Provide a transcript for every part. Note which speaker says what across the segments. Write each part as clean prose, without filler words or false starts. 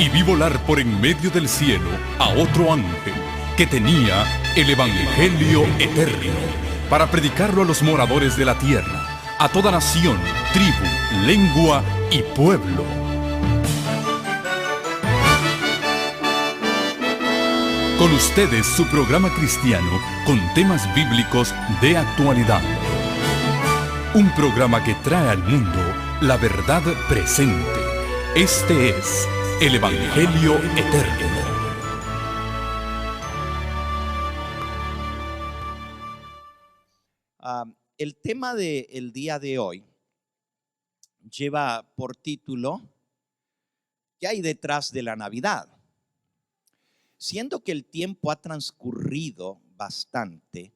Speaker 1: y vi volar por en medio del cielo a otro ángel que tenía el Evangelio eterno para predicarlo a los moradores de la tierra, a toda nación, tribu, lengua y pueblo. Con ustedes su programa cristiano con temas bíblicos de actualidad. Un programa que trae al mundo la verdad presente. Este es el Evangelio eterno.
Speaker 2: El tema del día de hoy lleva por título ¿qué hay detrás de la Navidad? Siendo que el tiempo ha transcurrido bastante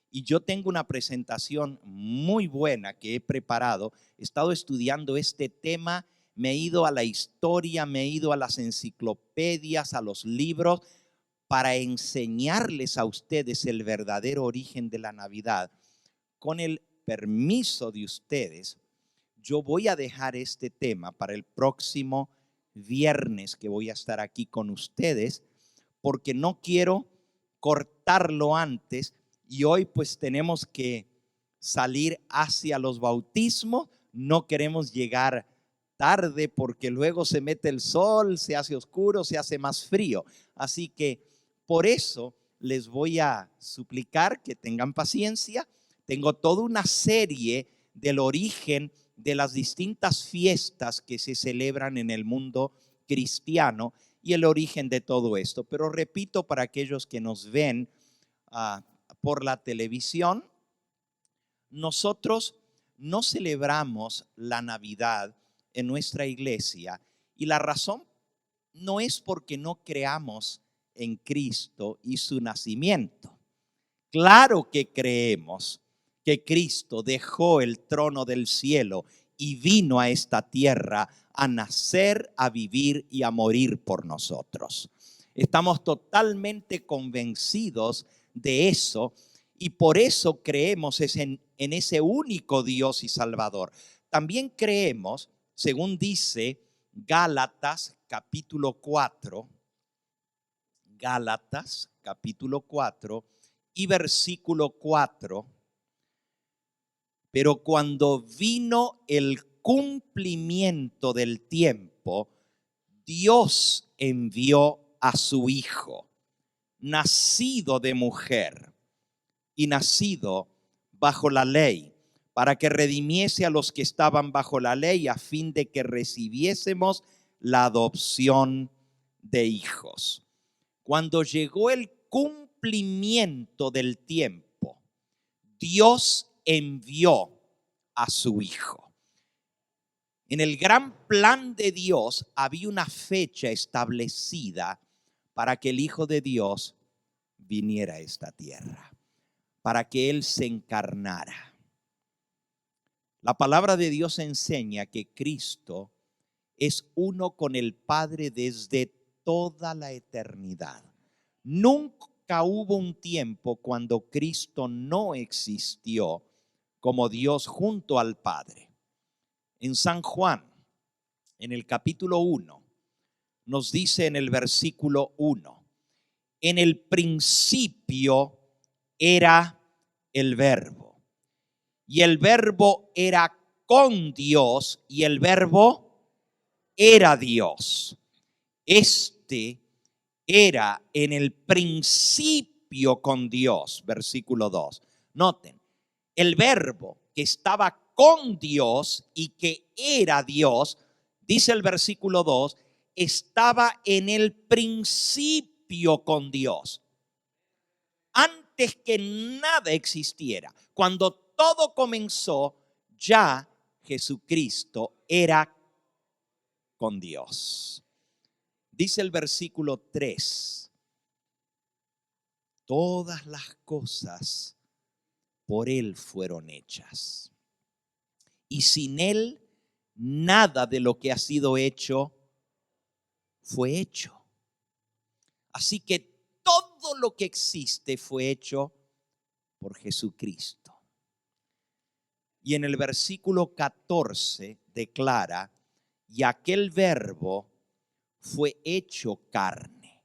Speaker 2: y yo tengo una presentación muy buena que he preparado, he estado estudiando este tema, me he ido a la historia, me he ido a las enciclopedias, a los libros, para enseñarles a ustedes el verdadero origen de la Navidad. Con el permiso de ustedes, yo voy a dejar este tema para el próximo viernes que voy a estar aquí con ustedes, porque no quiero cortarlo antes y hoy pues tenemos que salir hacia los bautismos, no queremos llegar tarde porque luego se mete el sol, se hace oscuro, se hace más frío. Así que por eso les voy a suplicar que tengan paciencia. Tengo toda una serie del origen de las distintas fiestas que se celebran en el mundo cristiano y el origen de todo esto. Pero repito, para aquellos que nos ven por la televisión, nosotros no celebramos la Navidad en nuestra iglesia y la razón no es porque no creamos en Cristo y su nacimiento. Claro que creemos que Cristo dejó el trono del cielo y vino a esta tierra a nacer, a vivir y a morir por nosotros. Estamos totalmente convencidos de eso y por eso creemos en ese único Dios y Salvador. También creemos, según dice Gálatas capítulo 4, Gálatas capítulo 4 y versículo 4, pero cuando vino el cumplimiento del tiempo, Dios envió a su Hijo, nacido de mujer y nacido bajo la ley, para que redimiese a los que estaban bajo la ley, a fin de que recibiésemos la adopción de hijos. Cuando llegó el cumplimiento del tiempo, Dios envió a su Hijo. En el gran plan de Dios había una fecha establecida para que el Hijo de Dios viniera a esta tierra, para que Él se encarnara. La palabra de Dios enseña que Cristo es uno con el Padre desde toda la eternidad. Nunca hubo un tiempo cuando Cristo no existió como Dios junto al Padre. En San Juan, en el capítulo 1, nos dice en el versículo 1, en el principio era el Verbo, y el Verbo era con Dios, y el Verbo era Dios. Este era en el principio con Dios, versículo 2. Noten, el Verbo que estaba con Dios y que era Dios, dice el versículo 2, estaba en el principio con Dios. Antes que nada existiera, cuando todo comenzó, ya Jesucristo era con Dios. Dice el versículo 3, todas las cosas por Él fueron hechas, y sin Él nada de lo que ha sido hecho fue hecho. Así que todo lo que existe fue hecho por Jesucristo. Y en el versículo 14 declara, y aquel Verbo fue hecho carne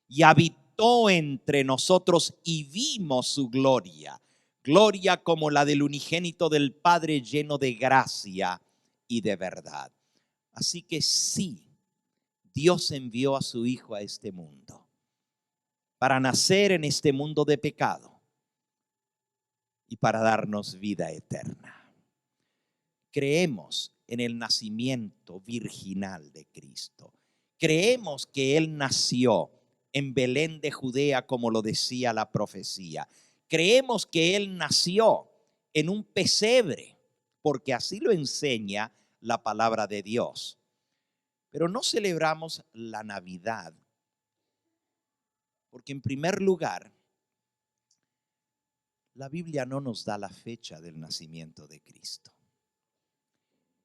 Speaker 2: y habitó entre nosotros y vimos su gloria, gloria como la del unigénito del Padre, lleno de gracia y de verdad. Así que sí, Dios envió a su Hijo a este mundo para nacer en este mundo de pecado y para darnos vida eterna. Creemos en el nacimiento virginal de Cristo. Creemos que Él nació en Belén de Judea, como lo decía la profecía. Creemos que Él nació en un pesebre, porque así lo enseña la palabra de Dios. Pero no celebramos la Navidad, porque en primer lugar, la Biblia no nos da la fecha del nacimiento de Cristo.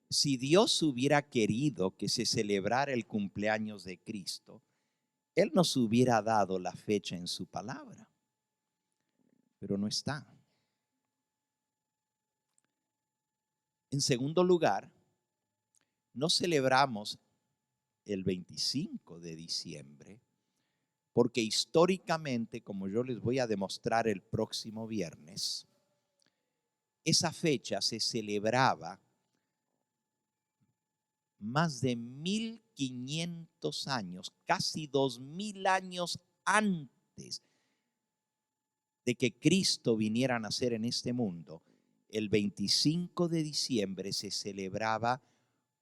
Speaker 2: Si Dios hubiera querido que se celebrara el cumpleaños de Cristo, Él nos hubiera dado la fecha en su palabra, pero no está. En segundo lugar, no celebramos el 25 de diciembre, porque históricamente, como yo les voy a demostrar el próximo viernes, esa fecha se celebraba más de 1500 años, casi 2000 años antes de que Cristo viniera a nacer en este mundo. El 25 de diciembre se celebraba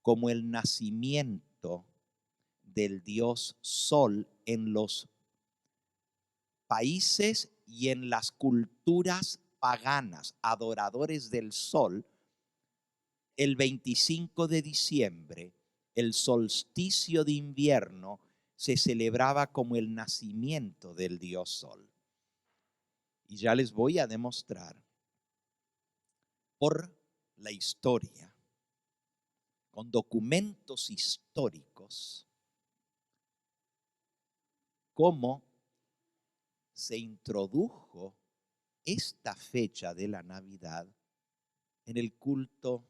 Speaker 2: como el nacimiento del dios Sol en los países y en las culturas paganas, adoradores del sol. El 25 de diciembre, el solsticio de invierno, se celebraba como el nacimiento del dios Sol. Y ya les voy a demostrar por la historia, con documentos históricos, cómo se introdujo esta fecha de la Navidad en el culto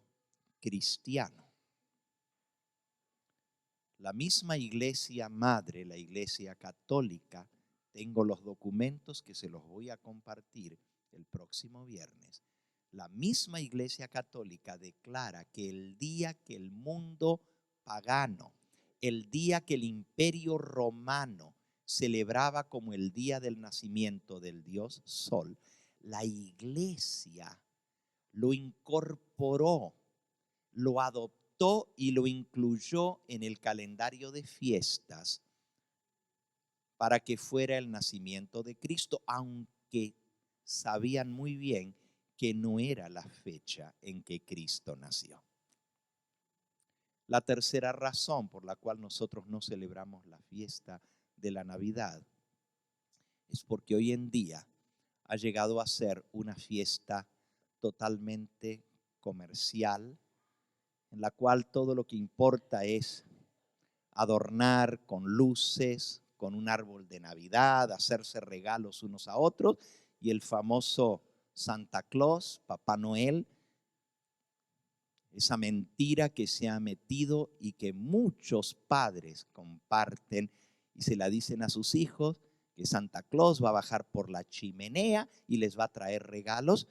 Speaker 2: cristiano. La misma iglesia madre, la iglesia católica, tengo los documentos que se los voy a compartir el próximo viernes. La misma iglesia católica declara que el día que el mundo pagano, el día que el imperio romano celebraba como el día del nacimiento del dios Sol, la iglesia lo incorporó, lo adoptó y lo incluyó en el calendario de fiestas para que fuera el nacimiento de Cristo, aunque sabían muy bien que no era la fecha en que Cristo nació. La tercera razón por la cual nosotros no celebramos la fiesta de la Navidad es porque hoy en día ha llegado a ser una fiesta totalmente comercial, en la cual todo lo que importa es adornar con luces, con un árbol de Navidad, hacerse regalos unos a otros, y el famoso Santa Claus, Papá Noel, esa mentira que se ha metido y que muchos padres comparten y se la dicen a sus hijos, que Santa Claus va a bajar por la chimenea y les va a traer regalos.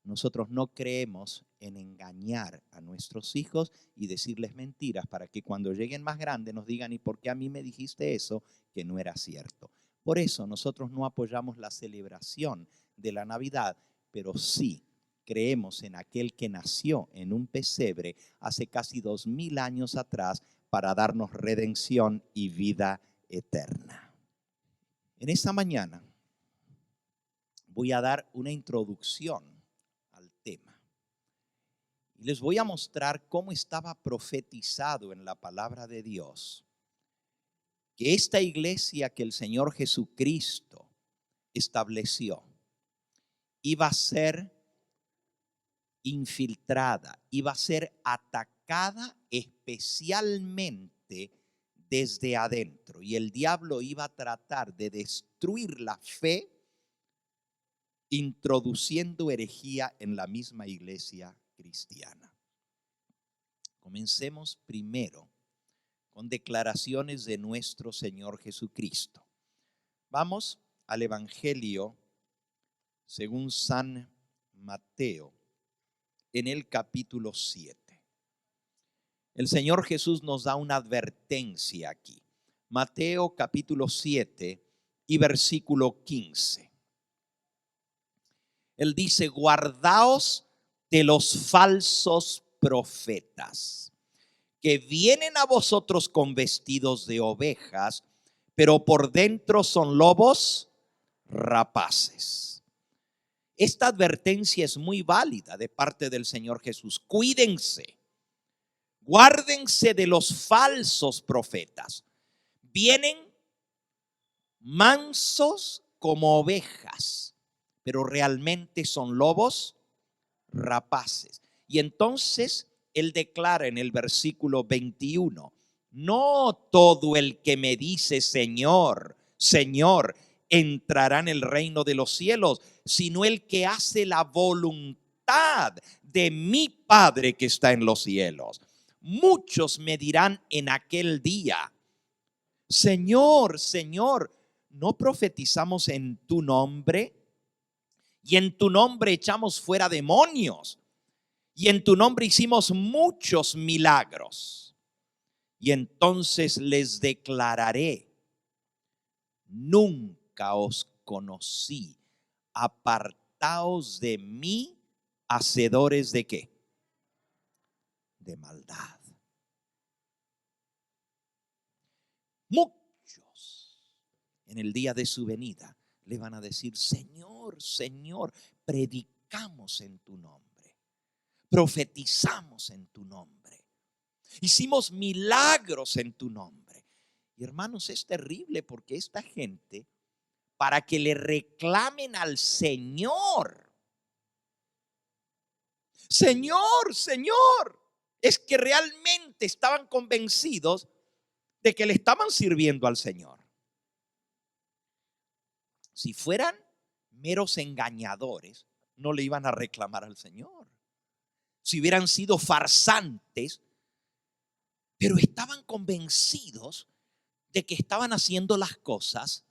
Speaker 2: Nosotros no creemos en engañar a nuestros hijos y decirles mentiras para que cuando lleguen más grandes nos digan: ¿y por qué a mí me dijiste eso que no era cierto? Por eso nosotros no apoyamos la celebración de la Navidad, pero sí creemos en aquel que nació en un pesebre hace casi 2000 años atrás para darnos redención y vida eterna. En esta mañana voy a dar una introducción al tema y les voy a mostrar cómo estaba profetizado en la palabra de Dios que esta iglesia que el Señor Jesucristo estableció iba a ser infiltrada, iba a ser atacada especialmente desde adentro, y el diablo iba a tratar de destruir la fe introduciendo herejía en la misma iglesia cristiana. Comencemos primero con declaraciones de nuestro Señor Jesucristo. Vamos al Evangelio según San Mateo, en el capítulo 7. El Señor Jesús nos da una advertencia aquí. Mateo capítulo 7 y versículo 15. Él dice: guardaos de los falsos profetas, que vienen a vosotros con vestidos de ovejas, pero por dentro son lobos rapaces. Esta advertencia es muy válida de parte del Señor Jesús. Cuídense, guárdense de los falsos profetas. Vienen mansos como ovejas, pero realmente son lobos rapaces. Y entonces Él declara en el versículo 21: no todo el que me dice Señor, Señor, entrará en el reino de los cielos, sino el que hace la voluntad de mi Padre que está en los cielos. Muchos me dirán en aquel día: Señor, Señor, ¿no profetizamos en tu nombre? Y en tu nombre echamos fuera demonios, y en tu nombre hicimos muchos milagros. Y entonces les declararé: nunca os conocí, apartaos de mí, hacedores de ¿qué? De maldad. Muchos en el día de su venida le van a decir: Señor, Señor, predicamos en tu nombre, profetizamos en tu nombre, hicimos milagros en tu nombre. Y hermanos, es terrible porque esta gente, para que le reclamen al Señor, Señor, Señor, es que realmente estaban convencidos de que le estaban sirviendo al Señor. Si fueran meros engañadores, no le iban a reclamar al Señor. Si hubieran sido farsantes, pero estaban convencidos de que estaban haciendo las cosas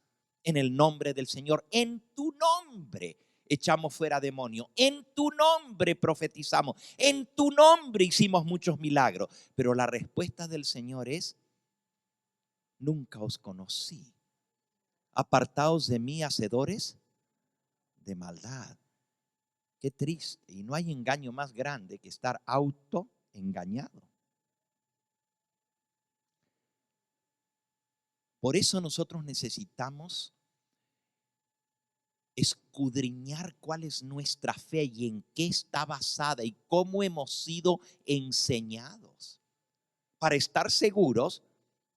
Speaker 2: en el nombre del Señor. En tu nombre echamos fuera demonios, en tu nombre profetizamos, en tu nombre hicimos muchos milagros. Pero la respuesta del Señor es: nunca os conocí, apartaos de mí, hacedores de maldad. Qué triste. Y no hay engaño más grande que estar autoengañado. Por eso nosotros necesitamos escudriñar cuál es nuestra fe y en qué está basada y cómo hemos sido enseñados, para estar seguros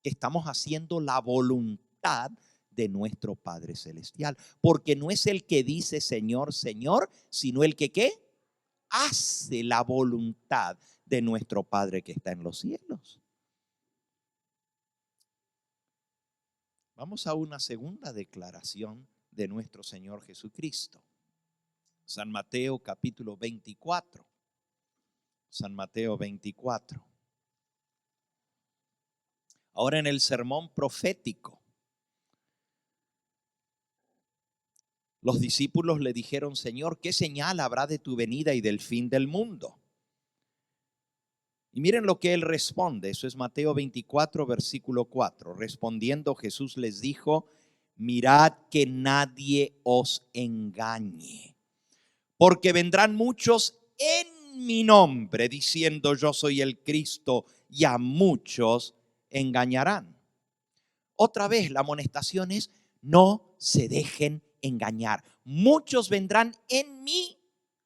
Speaker 2: que estamos haciendo la voluntad de nuestro Padre Celestial. Porque no es el que dice Señor, Señor, sino el que ¿qué? Hace la voluntad de nuestro Padre que está en los cielos. Vamos a una segunda declaración de nuestro Señor Jesucristo. San Mateo capítulo 24. San Mateo 24. Ahora en el sermón profético, los discípulos le dijeron: Señor, ¿qué señal habrá de tu venida y del fin del mundo? Y miren lo que él responde. Eso es Mateo 24, versículo 4. Respondiendo Jesús les dijo: mirad que nadie os engañe, porque vendrán muchos en mi nombre diciendo yo soy el Cristo, y a muchos engañarán. Otra vez la amonestación es: no se dejen engañar. Muchos vendrán en mi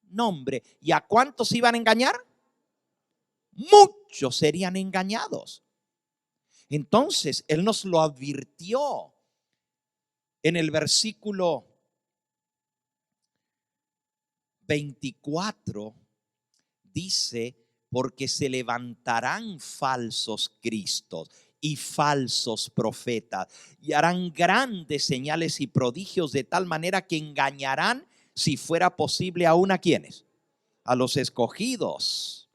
Speaker 2: nombre. ¿Y a cuántos iban a engañar? Muchos serían engañados. Entonces Él nos lo advirtió en el versículo 24. Dice: porque se levantarán falsos cristos y falsos profetas, y harán grandes señales y prodigios, de tal manera que engañarán, si fuera posible, aún ¿a quiénes? A los escogidos.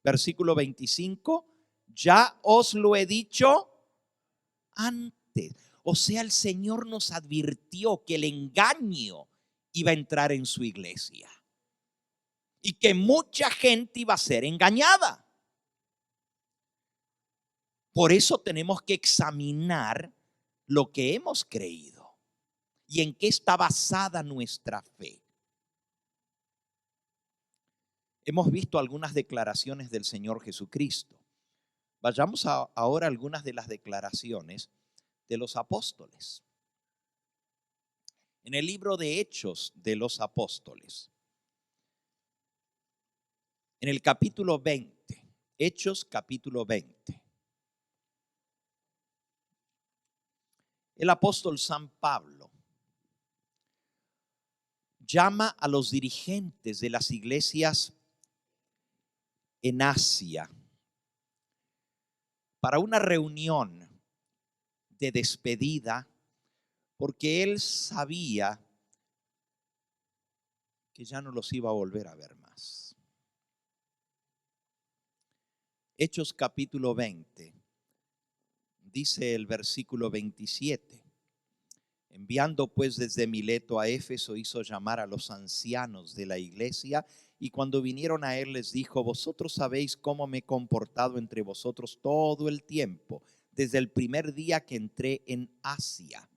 Speaker 2: Versículo 25. ya os lo he dicho antes. O sea, el Señor nos advirtió que el engaño iba a entrar en su iglesia y que mucha gente iba a ser engañada. Por eso tenemos que examinar lo que hemos creído y en qué está basada nuestra fe. Hemos visto algunas declaraciones del Señor Jesucristo. Vayamos ahora a algunas de las declaraciones de los apóstoles. En el libro de Hechos de los Apóstoles, en el capítulo 20, Hechos capítulo 20, el apóstol San Pablo llama a los dirigentes de las iglesias en Asia para una reunión de despedida, porque él sabía que ya no los iba a volver a ver más. Hechos capítulo 20, dice el versículo 27. Enviando pues desde Mileto a Éfeso, hizo llamar a los ancianos de la iglesia, y cuando vinieron a él les dijo: vosotros sabéis cómo me he comportado entre vosotros todo el tiempo, desde el primer día que entré en Asia,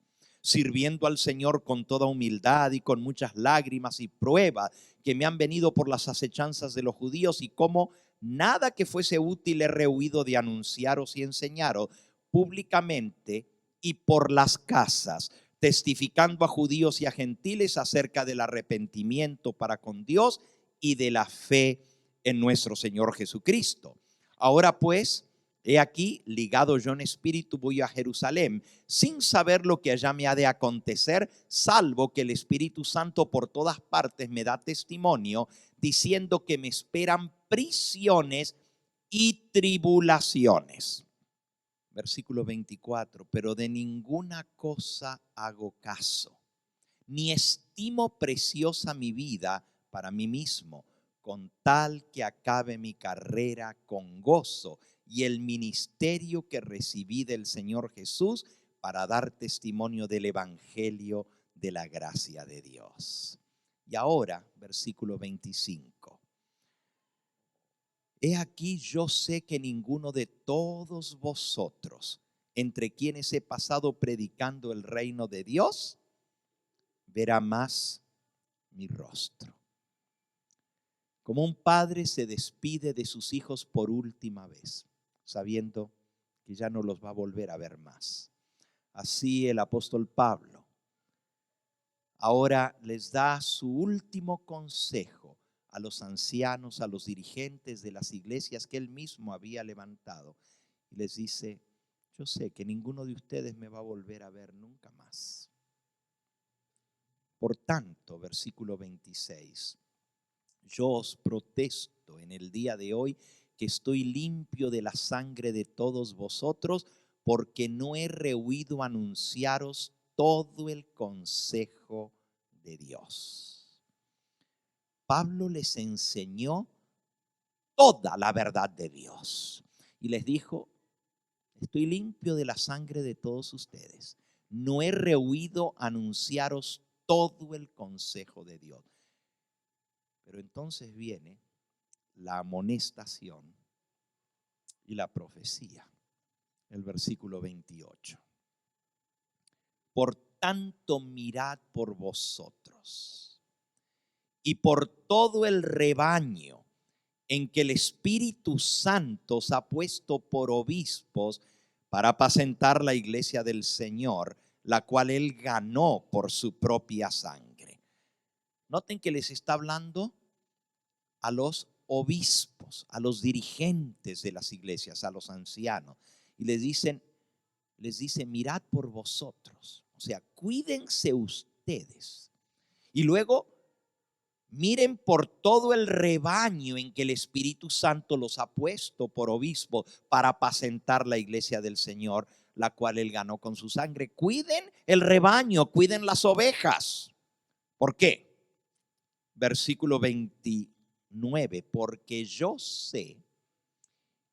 Speaker 2: sirviendo al Señor con toda humildad y con muchas lágrimas y pruebas que me han venido por las acechanzas de los judíos, y cómo nada que fuese útil he rehuido de anunciaros y enseñaros públicamente y por las casas, testificando a judíos y a gentiles acerca del arrepentimiento para con Dios y de la fe en nuestro Señor Jesucristo. Ahora pues, he aquí, ligado yo en espíritu, voy a Jerusalén, sin saber lo que allá me ha de acontecer, salvo que el Espíritu Santo por todas partes me da testimonio, diciendo que me esperan prisiones y tribulaciones. Versículo 24, pero de ninguna cosa hago caso, ni estimo preciosa mi vida para mí mismo, con tal que acabe mi carrera con gozo y el ministerio que recibí del Señor Jesús para dar testimonio del evangelio de la gracia de Dios. Y ahora, versículo 25. He aquí, yo sé que ninguno de todos vosotros, entre quienes he pasado predicando el reino de Dios, verá más mi rostro. Como un padre se despide de sus hijos por última vez, sabiendo que ya no los va a volver a ver más. Así el apóstol Pablo ahora les da su último consejo a los ancianos, a los dirigentes de las iglesias que él mismo había levantado, y les dice: yo sé que ninguno de ustedes me va a volver a ver nunca más. Por tanto, versículo 26, yo os protesto en el día de hoy que estoy limpio de la sangre de todos vosotros, porque no he rehuido anunciaros todo el consejo de Dios. Pablo les enseñó toda la verdad de Dios y les dijo: estoy limpio de la sangre de todos ustedes. No he rehuido anunciaros todo el consejo de Dios. Pero entonces viene la amonestación y la profecía. El versículo 28. Por tanto, mirad por vosotros y por todo el rebaño en que el Espíritu Santo os ha puesto por obispos para apacentar la iglesia del Señor, la cual él ganó por su propia sangre. Noten que les está hablando a los obispos, a los dirigentes de las iglesias, a los ancianos, y les dice: mirad por vosotros, o sea, cuídense ustedes, y luego miren por todo el rebaño en que el Espíritu Santo los ha puesto por obispo para apacentar la iglesia del Señor, la cual él ganó con su sangre. Cuiden el rebaño, cuiden las ovejas. ¿Por qué? Versículo 29, porque yo sé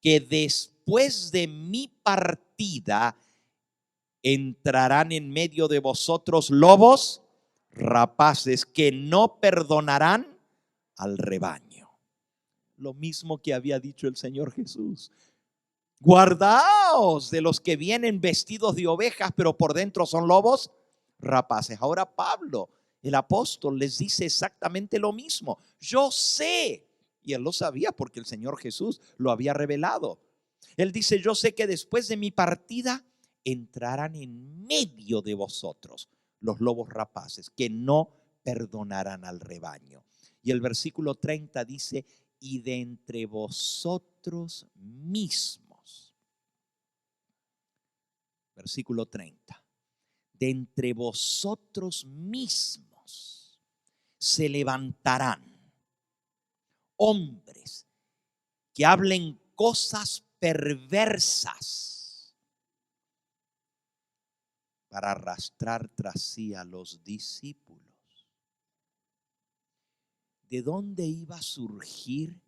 Speaker 2: que después después de mi partida entrarán en medio de vosotros lobos rapaces que no perdonarán al rebaño. Lo mismo que había dicho el Señor Jesús. Guardaos de los que vienen vestidos de ovejas, pero por dentro son lobos rapaces. Ahora Pablo, el apóstol, les dice exactamente lo mismo. Yo sé, y él lo sabía porque el Señor Jesús lo había revelado. Él dice, yo sé que después de mi partida entrarán en medio de vosotros los lobos rapaces que no perdonarán al rebaño. Y el versículo 30 dice, y de entre vosotros mismos. Versículo 30. De entre vosotros mismos se levantarán hombres que hablen cosas perversas para arrastrar tras sí a los discípulos. ¿De dónde iba a surgir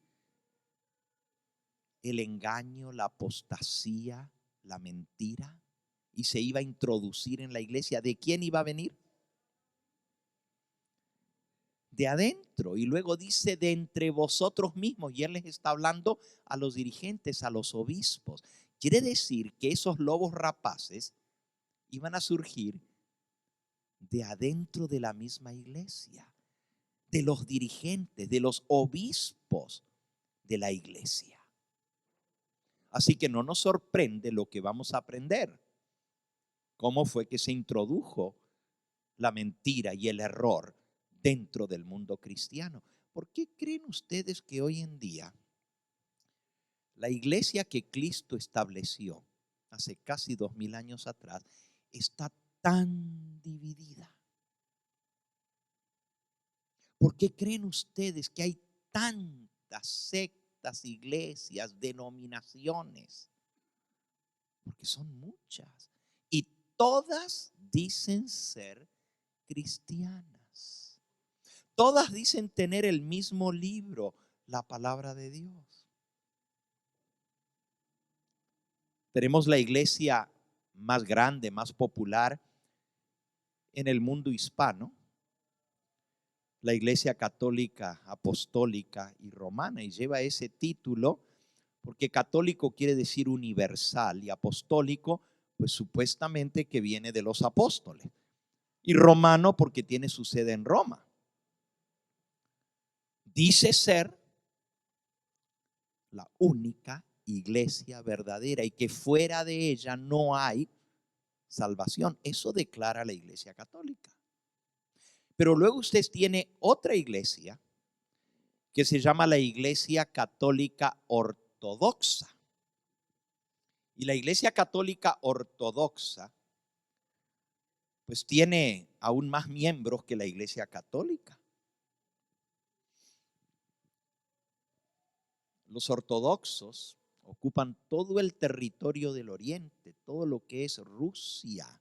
Speaker 2: el engaño, la apostasía, la mentira? Y se iba a introducir en la iglesia. ¿De quién iba a venir? De adentro. Y luego dice de entre vosotros mismos. Y él les está hablando a los dirigentes, a los obispos. Quiere decir que esos lobos rapaces iban a surgir de adentro de la misma iglesia, de los dirigentes, de los obispos de la iglesia. Así que no nos sorprende lo que vamos a aprender. ¿Cómo fue que se introdujo la mentira y el error dentro del mundo cristiano? ¿Por qué creen ustedes que hoy en día la iglesia que Cristo estableció hace casi 2000 años atrás está tan dividida? ¿Por qué creen ustedes que hay tantas sectas, iglesias, denominaciones? Porque son muchas. Y todas dicen ser cristianas. Todas dicen tener el mismo libro, la palabra de Dios. Tenemos la iglesia más grande, más popular en el mundo hispano, la Iglesia Católica, Apostólica y Romana, y lleva ese título porque católico quiere decir universal y apostólico, pues supuestamente que viene de los apóstoles, y romano porque tiene su sede en Roma. Dice ser la única iglesia verdadera y que fuera de ella no hay salvación. Eso declara la Iglesia Católica. Pero luego usted tiene otra iglesia que se llama la Iglesia Católica Ortodoxa. Y la Iglesia Católica Ortodoxa pues tiene aún más miembros que la Iglesia Católica. Los ortodoxos ocupan todo el territorio del Oriente, todo lo que es Rusia,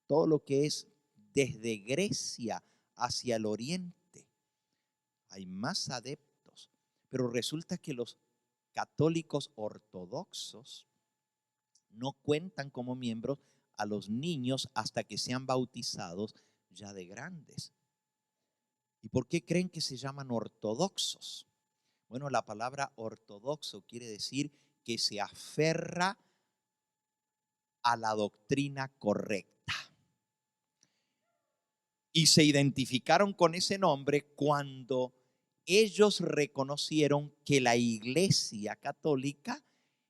Speaker 2: todo lo que es desde Grecia hacia el Oriente. Hay más adeptos, pero resulta que los católicos ortodoxos no cuentan como miembros a los niños hasta que sean bautizados ya de grandes. ¿Y por qué creen que se llaman ortodoxos? Bueno, la palabra ortodoxo quiere decir que se aferra a la doctrina correcta. Y se identificaron con ese nombre cuando ellos reconocieron que la Iglesia Católica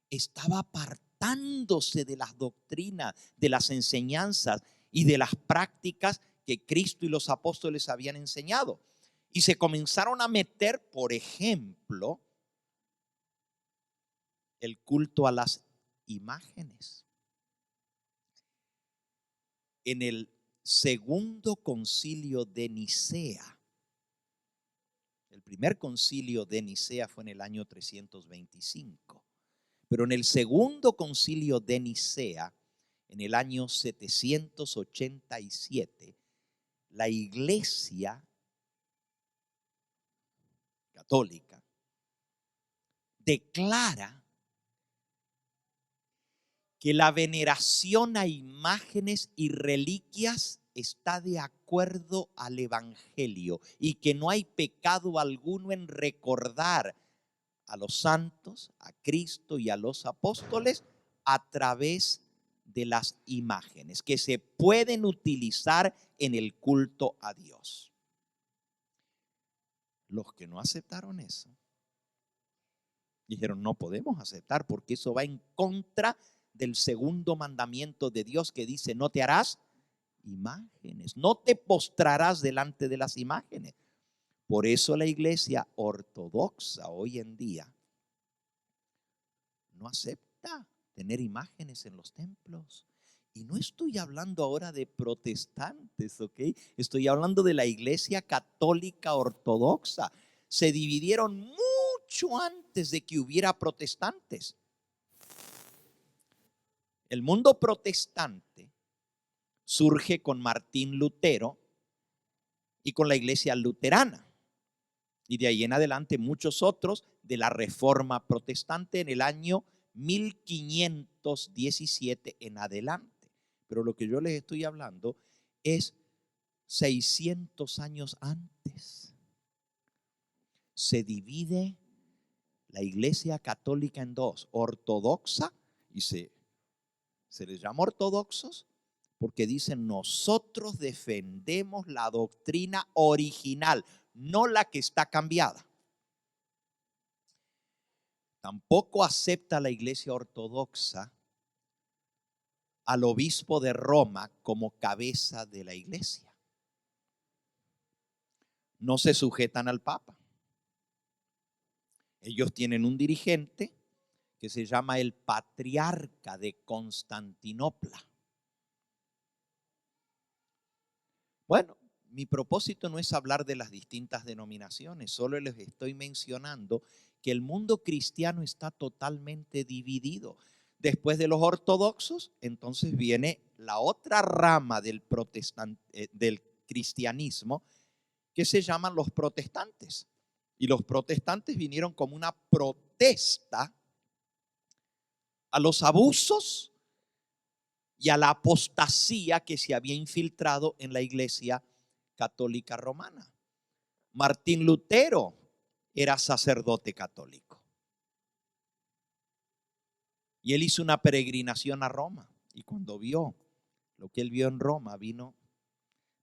Speaker 2: estaba apartándose de las doctrinas, de las enseñanzas y de las prácticas que Cristo y los apóstoles habían enseñado. Y se comenzaron a meter, por ejemplo, el culto a las imágenes. En el segundo concilio de Nicea, el primer concilio de Nicea fue en el año 325, pero en el segundo concilio de Nicea, en el año 787, la Iglesia Católica declara que la veneración a imágenes y reliquias está de acuerdo al Evangelio y que no hay pecado alguno en recordar a los santos, a Cristo y a los apóstoles a través de las imágenes que se pueden utilizar en el culto a Dios. Los que no aceptaron eso dijeron: no podemos aceptar porque eso va en contra del segundo mandamiento de Dios que dice: no te harás imágenes, no te postrarás delante de las imágenes. Por eso la iglesia ortodoxa hoy en día no acepta tener imágenes en los templos. Y no estoy hablando ahora de protestantes, ¿ok? Estoy hablando de la iglesia católica ortodoxa. Se dividieron mucho antes de que hubiera protestantes. El mundo protestante surge con Martín Lutero y con la iglesia luterana. Y de ahí en adelante muchos otros de la Reforma Protestante en el año 1517 en adelante. Pero lo que yo les estoy hablando es 600 años antes. Se divide la iglesia católica en dos: ortodoxa, y se les llama ortodoxos porque dicen: nosotros defendemos la doctrina original, no la que está cambiada. Tampoco acepta la iglesia ortodoxa al obispo de Roma como cabeza de la iglesia. No se sujetan al Papa. Ellos tienen un dirigente que se llama el patriarca de Constantinopla. Bueno, mi propósito no es hablar de las distintas denominaciones, solo les estoy mencionando que el mundo cristiano está totalmente dividido. Después de los ortodoxos, entonces viene la otra rama del cristianismo que se llaman los protestantes. Y los protestantes vinieron como una protesta a los abusos y a la apostasía que se había infiltrado en la iglesia católica romana. Martín Lutero era sacerdote católico y él hizo una peregrinación a Roma, y cuando vio lo que él vio en Roma, vino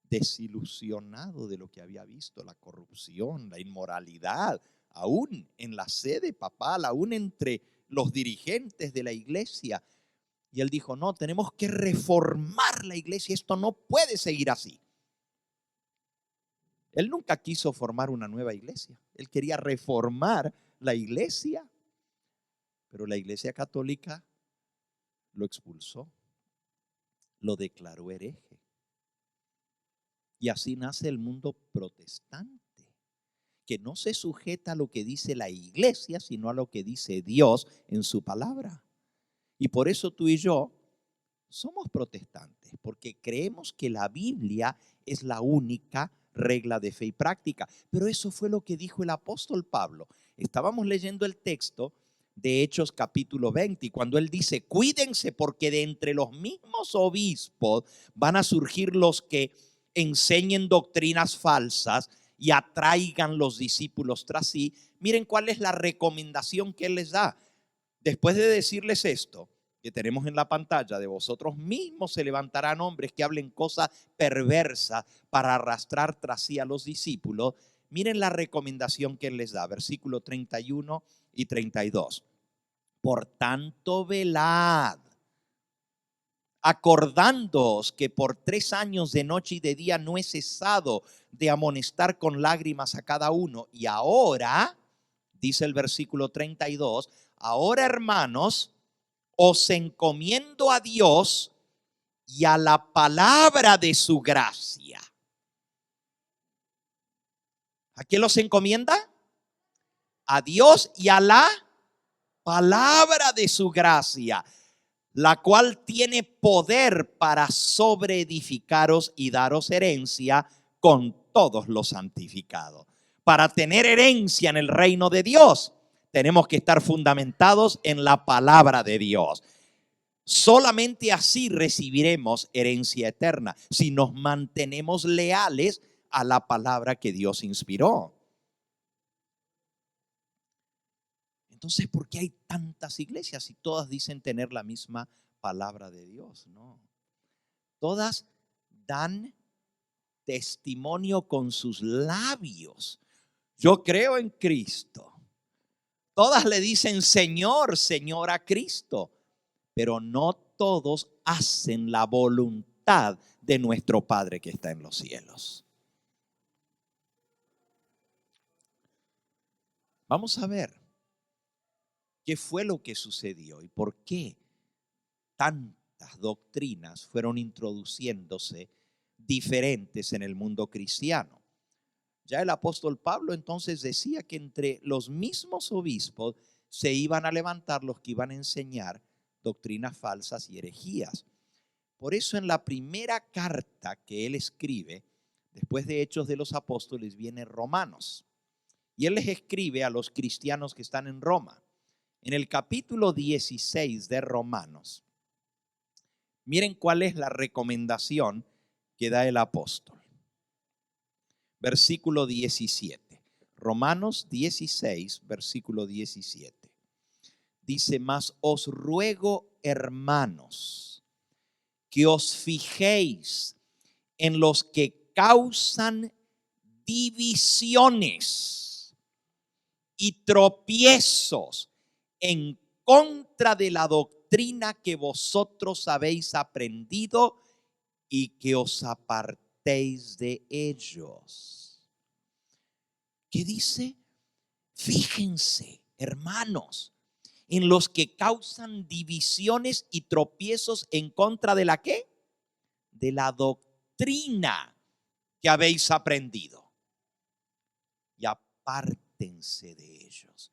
Speaker 2: desilusionado de lo que había visto: la corrupción, la inmoralidad, aún en la sede papal, aún entre los dirigentes de la iglesia. Y él dijo: no, tenemos que reformar la iglesia, esto no puede seguir así. Él nunca quiso formar una nueva iglesia, él quería reformar la iglesia, pero la iglesia católica lo expulsó, lo declaró hereje. Y así nace el mundo protestante, que no se sujeta a lo que dice la iglesia, sino a lo que dice Dios en su palabra. Y por eso tú y yo somos protestantes, porque creemos que la Biblia es la única regla de fe y práctica. Pero eso fue lo que dijo el apóstol Pablo. Estábamos leyendo el texto de Hechos capítulo 20, y cuando él dice: cuídense, porque de entre los mismos obispos van a surgir los que enseñen doctrinas falsas y atraigan los discípulos tras sí. Miren cuál es la recomendación que él les da. Después de decirles esto que tenemos en la pantalla: de vosotros mismos se levantarán hombres que hablen cosas perversas para arrastrar tras sí a los discípulos. Miren la recomendación que él les da, versículo 31 y 32. Por tanto, velad, acordándoos que por 3 años de noche y de día no he cesado de amonestar con lágrimas a cada uno. Y ahora, dice el versículo 32, ahora, hermanos, os encomiendo a Dios y a la palabra de su gracia. ¿A quién los encomienda? A Dios y a la palabra de su gracia, la cual tiene poder para sobreedificaros y daros herencia con todos los santificados. Para tener herencia en el reino de Dios, tenemos que estar fundamentados en la palabra de Dios. Solamente así recibiremos herencia eterna, si nos mantenemos leales a la palabra que Dios inspiró. Entonces, ¿por qué hay tantas iglesias y todas dicen tener la misma palabra de Dios? No. Todas dan testimonio con sus labios. Yo creo en Cristo. Todas le dicen Señor, Señor a Cristo, pero no todos hacen la voluntad de nuestro Padre que está en los cielos. Vamos a ver qué fue lo que sucedió y por qué tantas doctrinas fueron introduciéndose diferentes en el mundo cristiano. Ya el apóstol Pablo entonces decía que entre los mismos obispos se iban a levantar los que iban a enseñar doctrinas falsas y herejías. Por eso en la primera carta que él escribe, después de Hechos de los Apóstoles, viene Romanos. Y él les escribe a los cristianos que están en Roma. En el capítulo 16 de Romanos, miren cuál es la recomendación que da el apóstol. Versículo 17. Romanos 16, versículo 17. Dice: mas os ruego, hermanos, que os fijéis en los que causan divisiones y tropiezos en contra de la doctrina que vosotros habéis aprendido, y que os apartéis de ellos. ¿Qué dice? Fíjense, hermanos, en los que causan divisiones y tropiezos en contra de la ¿qué? De la doctrina que habéis aprendido. Y apártense de ellos.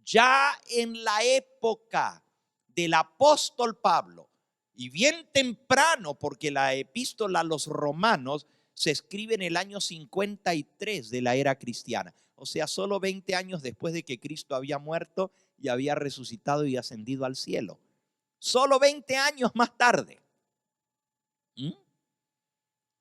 Speaker 2: Ya en la época del apóstol Pablo, y bien temprano, porque la epístola a los romanos se escribe en el año 53 de la era cristiana, o sea, solo 20 años después de que Cristo había muerto y había resucitado y ascendido al cielo. Solo 20 años más tarde.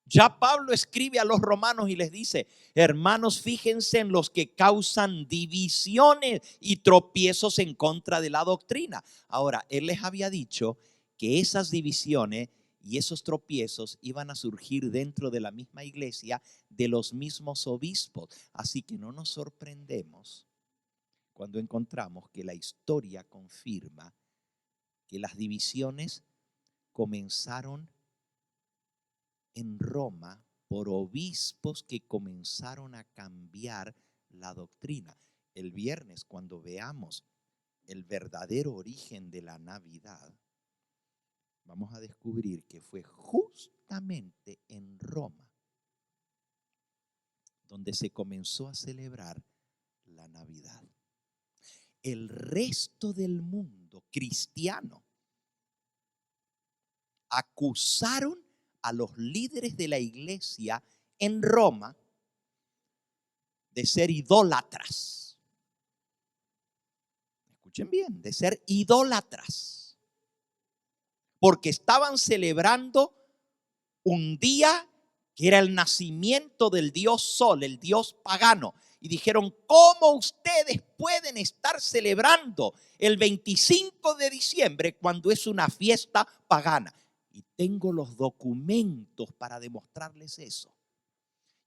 Speaker 2: Ya Pablo escribe a los romanos y les dice: hermanos, fíjense en los que causan divisiones y tropiezos en contra de la doctrina. Ahora, él les había dicho que esas divisiones y esos tropiezos iban a surgir dentro de la misma iglesia, de los mismos obispos. Así que no nos sorprendemos cuando encontramos que la historia confirma que las divisiones comenzaron en Roma por obispos que comenzaron a cambiar la doctrina. El viernes, cuando veamos el verdadero origen de la Navidad, vamos a descubrir que fue justamente en Roma donde se comenzó a celebrar la Navidad. El resto del mundo cristiano acusaron a los líderes de la iglesia en Roma de ser idólatras. Escuchen bien, de ser idólatras. Porque estaban celebrando un día que era el nacimiento del dios Sol, el dios pagano. Y dijeron: ¿cómo ustedes pueden estar celebrando el 25 de diciembre cuando es una fiesta pagana? Y tengo los documentos para demostrarles eso.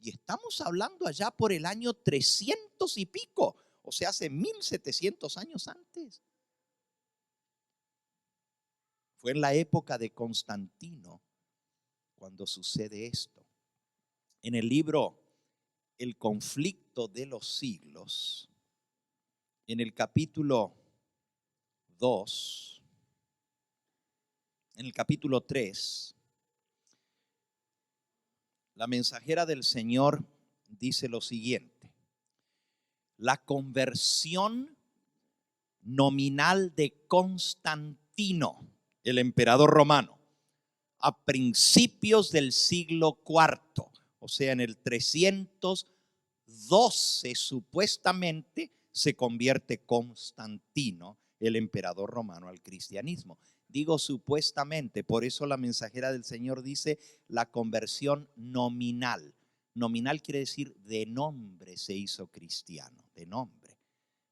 Speaker 2: Y estamos hablando allá por el año 300 y pico, o sea, hace 1700 años antes. Fue en la época de Constantino cuando sucede esto. En el libro El conflicto de los siglos, en el capítulo 2, en el capítulo 3, la mensajera del Señor dice lo siguiente: la conversión nominal de Constantino, el emperador romano, a principios del siglo IV, o sea, en el 312 supuestamente se convierte Constantino el emperador romano al cristianismo. Digo supuestamente, por eso la mensajera del Señor dice la conversión nominal. Nominal quiere decir de nombre se hizo cristiano, de nombre.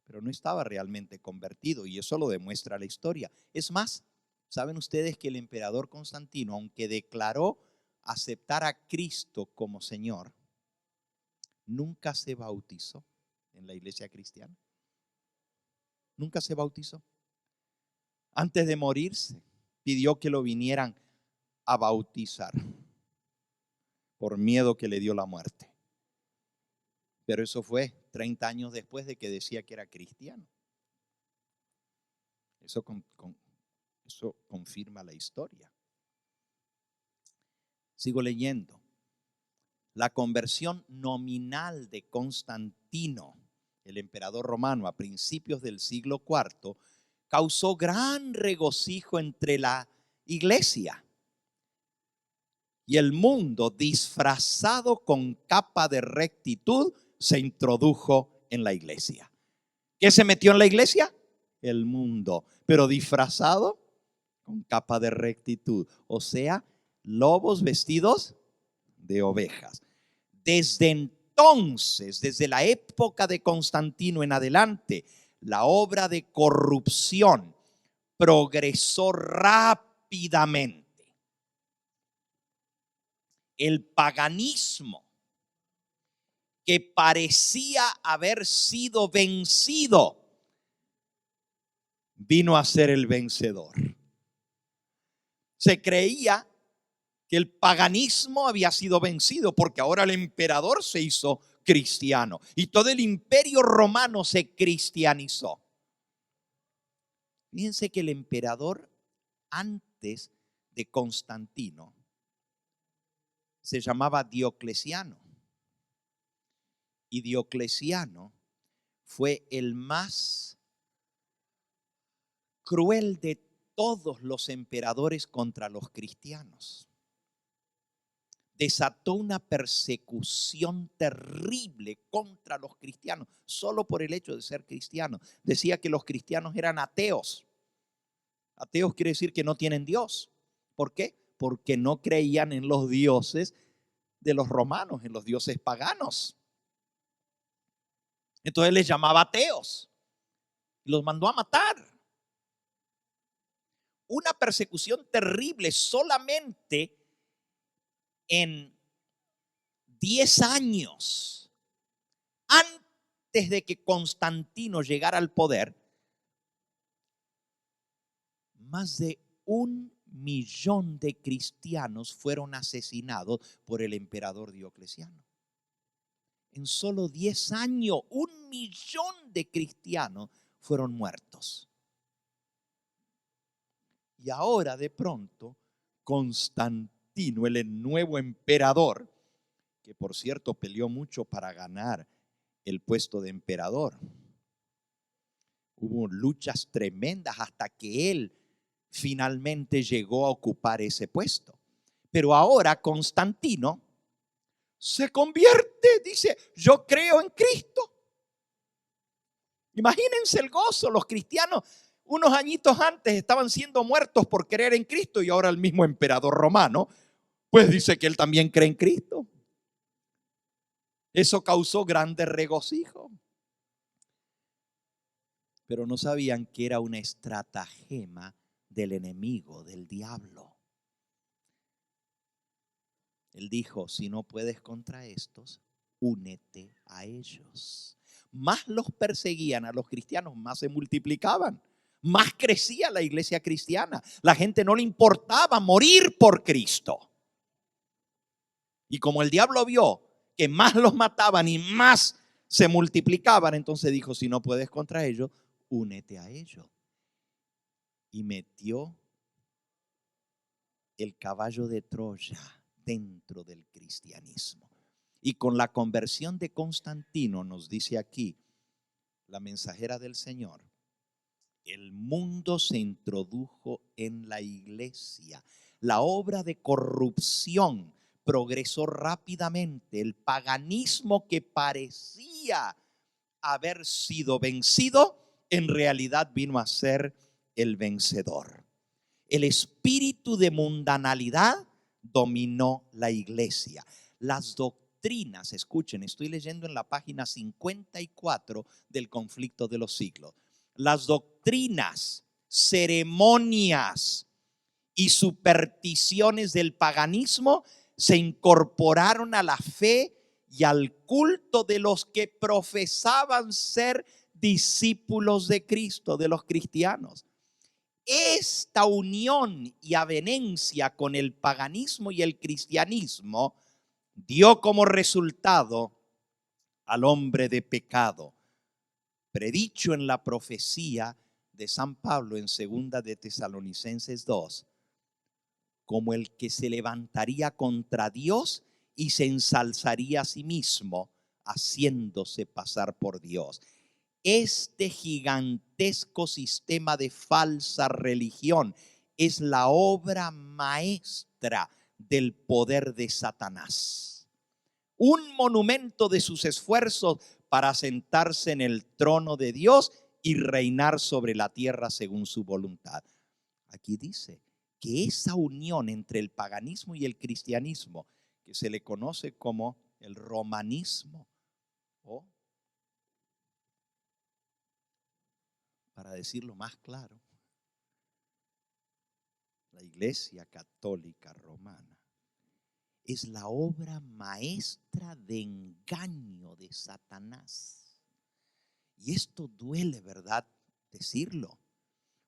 Speaker 2: Pero no estaba realmente convertido y eso lo demuestra la historia. Es más, ¿saben ustedes que el emperador Constantino, aunque declaró aceptar a Cristo como Señor, nunca se bautizó en la iglesia cristiana? Nunca se bautizó. Antes de morirse, pidió que lo vinieran a bautizar por miedo que le dio la muerte. Pero eso fue 30 años después de que decía que era cristiano. Eso confirma la historia. Sigo leyendo. La conversión nominal de Constantino, el emperador romano, a principios del siglo IV, causó gran regocijo entre la iglesia. Y el mundo, disfrazado con capa de rectitud, se introdujo en la iglesia. ¿Qué se metió en la iglesia? El mundo, pero disfrazado con capa de rectitud. O sea, lobos vestidos de ovejas. Desde entonces, desde la época de Constantino en adelante, la obra de corrupción progresó rápidamente. El paganismo, que parecía haber sido vencido, vino a ser el vencedor. Se creía que el paganismo había sido vencido porque ahora el emperador se hizo cristiano y todo el imperio romano se cristianizó. Fíjense que el emperador antes de Constantino se llamaba Diocleciano. Y Diocleciano fue el más cruel de todos los emperadores contra los cristianos. Desató una persecución terrible contra los cristianos, solo por el hecho de ser cristianos. Decía que los cristianos eran ateos. Ateos quiere decir que no tienen Dios. ¿Por qué? Porque no creían en los dioses de los romanos, en los dioses paganos. Entonces les llamaba ateos y los mandó a matar. Una persecución terrible. Solamente en 10 años antes de que Constantino llegara al poder, más de 1 millón de cristianos fueron asesinados por el emperador Diocleciano. En solo 10 años, 1 millón de cristianos fueron muertos. Y ahora de pronto, Constantino, el nuevo emperador, que por cierto peleó mucho para ganar el puesto de emperador. Hubo luchas tremendas hasta que él finalmente llegó a ocupar ese puesto. Pero ahora Constantino se convierte, dice, yo creo en Cristo. Imagínense el gozo. Los cristianos unos añitos antes estaban siendo muertos por creer en Cristo y ahora el mismo emperador romano pues dice que él también cree en Cristo. Eso causó grande regocijo. Pero no sabían que era una estratagema del enemigo, del diablo. Él dijo, si no puedes contra estos, únete a ellos. Más los perseguían a los cristianos, más se multiplicaban. Más crecía la iglesia cristiana. La gente no le importaba morir por Cristo. Y como el diablo vio que más los mataban y más se multiplicaban, entonces dijo, si no puedes contra ellos, únete a ellos. Y metió el caballo de Troya dentro del cristianismo. Y con la conversión de Constantino, nos dice aquí la mensajera del Señor, el mundo se introdujo en la iglesia. La obra de corrupción progresó rápidamente. El paganismo que parecía haber sido vencido, en realidad vino a ser el vencedor. El espíritu de mundanalidad dominó la iglesia. Las doctrinas, escuchen, estoy leyendo en la página 54 del Conflicto de los Siglos. Las doctrinas, ceremonias y supersticiones del paganismo se incorporaron a la fe y al culto de los que profesaban ser discípulos de Cristo, de los cristianos. Esta unión y avenencia con el paganismo y el cristianismo dio como resultado al hombre de pecado, predicho en la profecía de San Pablo en 2 de Tesalonicenses 2, como el que se levantaría contra Dios y se ensalzaría a sí mismo, haciéndose pasar por Dios. Este gigantesco sistema de falsa religión es la obra maestra del poder de Satanás. Un monumento de sus esfuerzos para sentarse en el trono de Dios y reinar sobre la tierra según su voluntad. Aquí dice que esa unión entre el paganismo y el cristianismo, que se le conoce como el romanismo, o para decirlo más claro, la Iglesia Católica Romana, es la obra maestra de engaño de Satanás. Y esto duele, ¿verdad? Decirlo,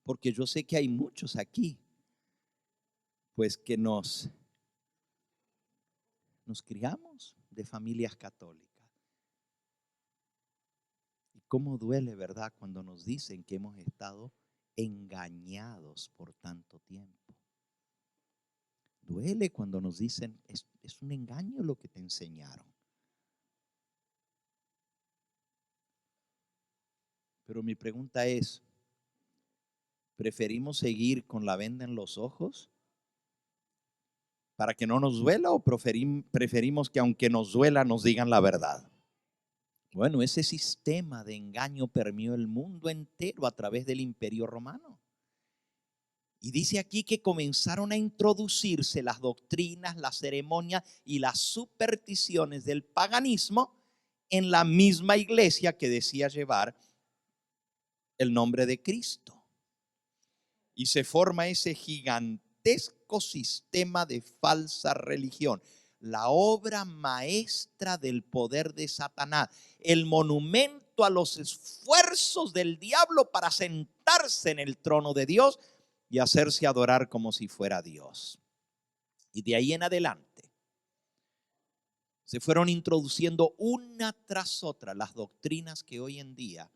Speaker 2: porque yo sé que hay muchos aquí, pues que nos criamos de familias católicas. Y cómo duele, ¿verdad? Cuando nos dicen que hemos estado engañados por tanto tiempo. Duele cuando nos dicen, es un engaño lo que te enseñaron. Pero mi pregunta es, ¿preferimos seguir con la venda en los ojos para que no nos duela o preferimos que aunque nos duela nos digan la verdad? Bueno, ese sistema de engaño permeó el mundo entero a través del Imperio Romano. Y dice aquí que comenzaron a introducirse las doctrinas, las ceremonias y las supersticiones del paganismo en la misma iglesia que decía llevar el nombre de Cristo. Y se forma ese gigantesco sistema de falsa religión, la obra maestra del poder de Satanás, el monumento a los esfuerzos del diablo para sentarse en el trono de Dios y hacerse adorar como si fuera Dios. Y de ahí en adelante se fueron introduciendo una tras otra las doctrinas que hoy en día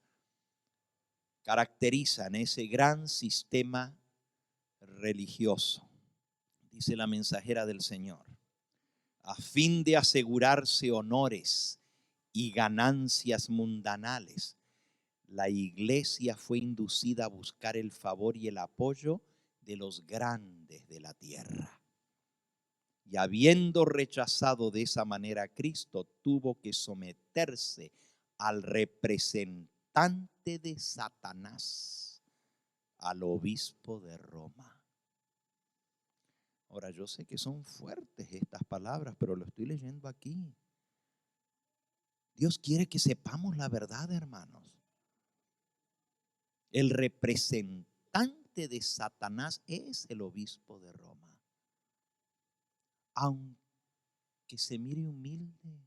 Speaker 2: caracterizan ese gran sistema religioso. Dice la mensajera del Señor, a fin de asegurarse honores y ganancias mundanales, la iglesia fue inducida a buscar el favor y el apoyo de los grandes de la tierra. Y habiendo rechazado de esa manera a Cristo, tuvo que someterse al representante de Satanás, al obispo de Roma. Ahora, yo sé que son fuertes estas palabras, pero lo estoy leyendo aquí. Dios quiere que sepamos la verdad, hermanos. El representante de Satanás es el obispo de Roma. Aunque se mire humilde,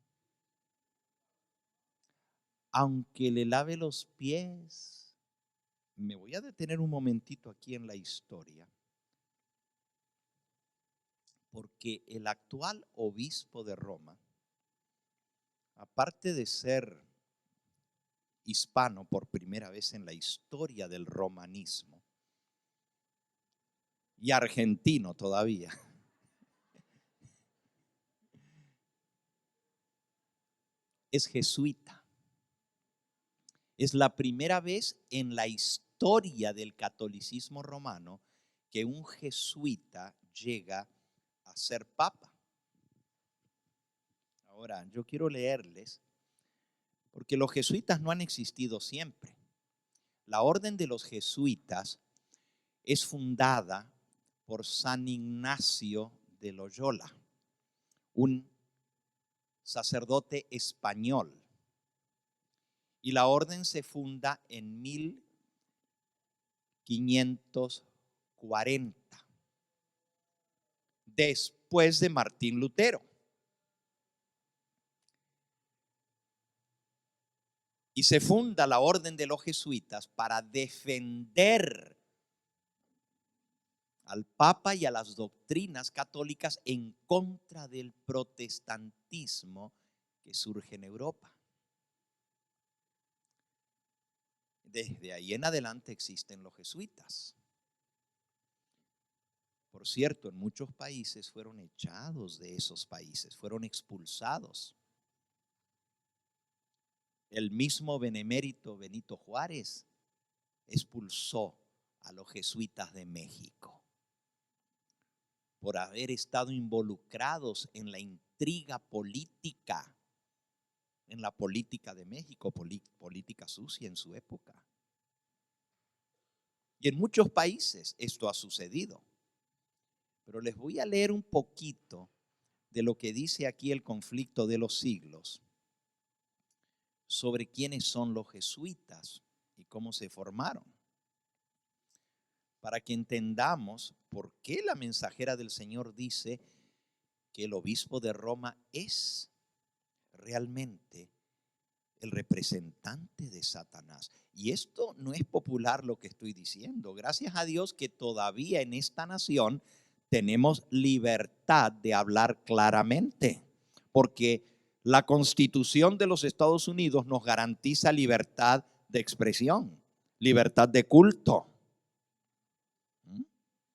Speaker 2: aunque le lave los pies, me voy a detener un momentito aquí en la historia, porque el actual obispo de Roma, aparte de ser hispano por primera vez en la historia del romanismo, y argentino todavía, es jesuita. Es la primera vez en la historia del catolicismo romano que un jesuita llega a ser papa. Ahora, yo quiero leerles, porque los jesuitas no han existido siempre. La orden de los jesuitas es fundada por San Ignacio de Loyola, un sacerdote español. Y la orden se funda en 1540, después de Martín Lutero. Y se funda la orden de los jesuitas para defender al Papa y a las doctrinas católicas en contra del protestantismo que surge en Europa. Desde ahí en adelante existen los jesuitas. Por cierto, en muchos países fueron echados de esos países, fueron expulsados. El mismo benemérito Benito Juárez expulsó a los jesuitas de México por haber estado involucrados en la intriga política, en la política de México, política sucia en su época. Y en muchos países esto ha sucedido. Pero les voy a leer un poquito de lo que dice aquí el Conflicto de los Siglos sobre quiénes son los jesuitas y cómo se formaron, para que entendamos por qué la mensajera del Señor dice que el obispo de Roma es realmente el representante de Satanás. Y esto no es popular lo que estoy diciendo. Gracias a Dios que todavía en esta nación tenemos libertad de hablar claramente, porque la Constitución de los Estados Unidos nos garantiza libertad de expresión, libertad de culto.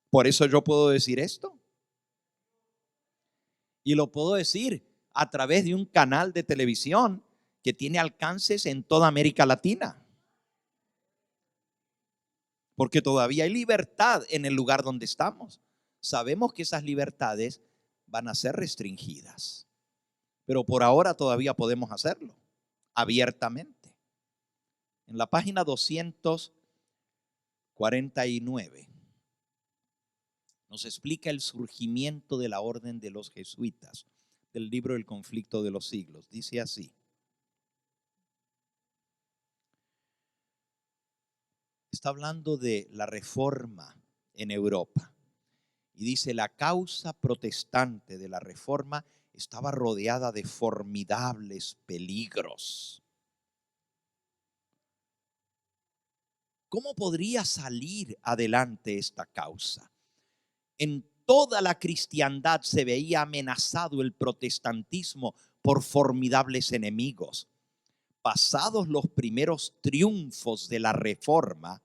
Speaker 2: Por eso yo puedo decir esto. Y lo puedo decir a través de un canal de televisión que tiene alcances en toda América Latina. Porque todavía hay libertad en el lugar donde estamos. Sabemos que esas libertades van a ser restringidas, pero por ahora todavía podemos hacerlo abiertamente. En la página 249 nos explica el surgimiento de la orden de los jesuitas, del libro El Conflicto de los Siglos. Dice así: está hablando de la reforma en Europa. Y dice, la causa protestante de la reforma estaba rodeada de formidables peligros. ¿Cómo podría salir adelante esta causa? En toda la cristiandad se veía amenazado el protestantismo por formidables enemigos. Pasados los primeros triunfos de la reforma,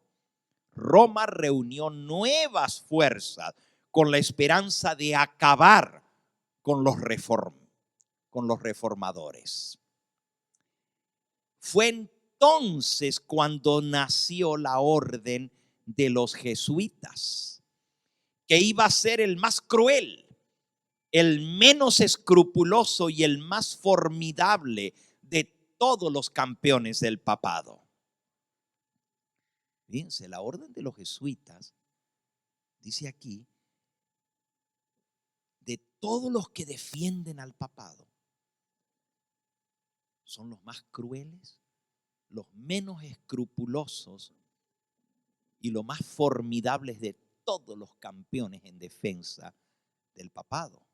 Speaker 2: Roma reunió nuevas fuerzas con la esperanza de acabar con los reformadores. Fue entonces cuando nació la orden de los jesuitas, que iba a ser el más cruel, el menos escrupuloso y el más formidable de todos los campeones del papado. Fíjense, la orden de los jesuitas dice aquí, de todos los que defienden al papado, son los más crueles, los menos escrupulosos y los más formidables de todos los campeones en defensa del papado.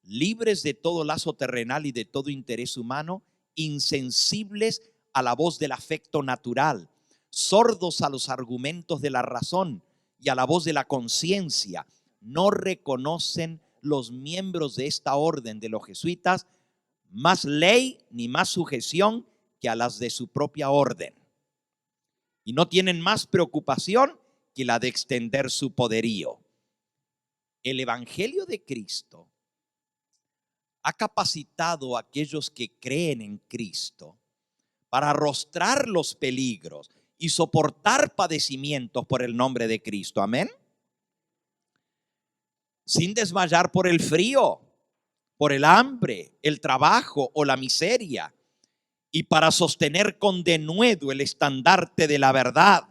Speaker 2: Libres de todo lazo terrenal y de todo interés humano, insensibles a la voz del afecto natural, sordos a los argumentos de la razón y a la voz de la conciencia, no reconocen los miembros de esta orden de los jesuitas más ley ni más sujeción que a las de su propia orden, y no tienen más preocupación que la de extender su poderío. El Evangelio de Cristo ha capacitado a aquellos que creen en Cristo para arrostrar los peligros y soportar padecimientos por el nombre de Cristo. Amén. Sin desmayar por el frío, por el hambre, el trabajo o la miseria. y para sostener con denuedo el estandarte de la verdad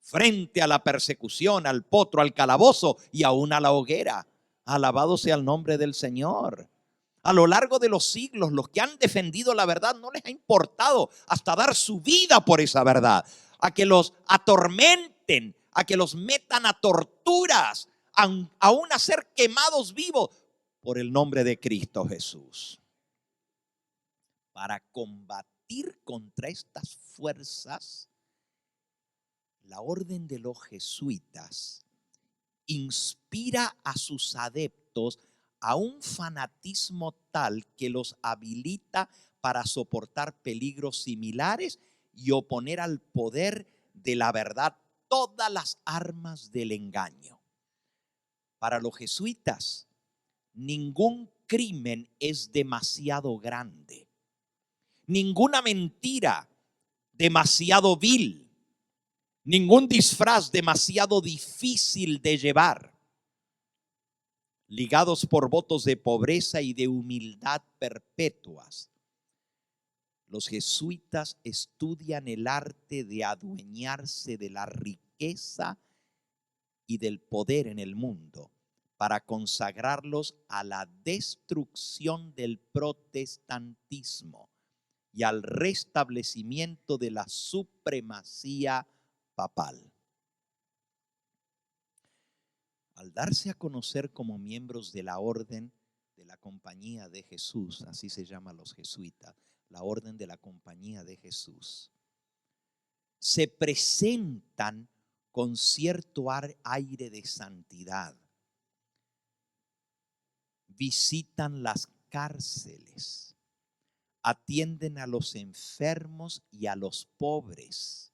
Speaker 2: frente a la persecución, al potro, al calabozo y aún a la hoguera. Alabado sea el nombre del Señor. A lo largo de los siglos, los que han defendido la verdad no les ha importado hasta dar su vida por esa verdad, a que los atormenten, a que los metan a torturas, aún a ser quemados vivos por el nombre de Cristo Jesús. Para combatir contra estas fuerzas, la orden de los jesuitas inspira a sus adeptos a un fanatismo tal que los habilita para soportar peligros similares y oponer al poder de la verdad todas las armas del engaño. Para los jesuitas, ningún crimen es demasiado grande, ninguna mentira demasiado vil, ningún disfraz demasiado difícil de llevar. Ligados por votos de pobreza y de humildad perpetuas, los jesuitas estudian el arte de adueñarse de la riqueza y del poder en el mundo para consagrarlos a la destrucción del protestantismo y al restablecimiento de la supremacía papal. Al darse a conocer como miembros de la orden de la Compañía de Jesús, así se llaman los jesuitas, la orden de la Compañía de Jesús, se presentan con cierto aire de santidad. Visitan las cárceles, atienden a los enfermos y a los pobres,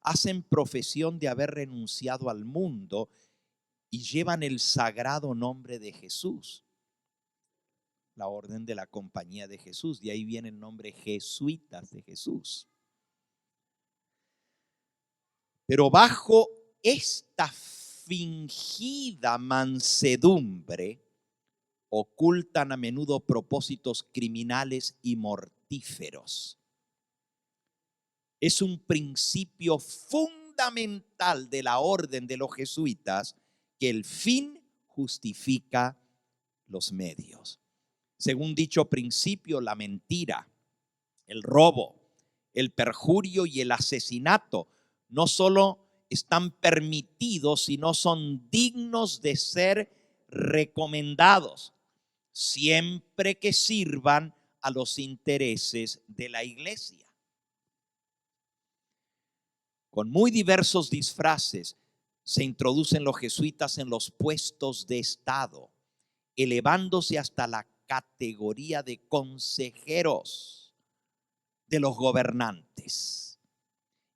Speaker 2: hacen profesión de haber renunciado al mundo y llevan el sagrado nombre de Jesús, la orden de la Compañía de Jesús. De ahí viene el nombre jesuitas de Jesús. Pero bajo esta fingida mansedumbre ocultan a menudo propósitos criminales y mortíferos. Es un principio fundamental de la orden de los jesuitas que el fin justifica los medios. Según dicho principio, la mentira, el robo, el perjurio y el asesinato no solo están permitidos, sino son dignos de ser recomendados, siempre que sirvan a los intereses de la iglesia. Con muy diversos disfraces se introducen los jesuitas en los puestos de Estado, elevándose hasta la categoría de consejeros de los gobernantes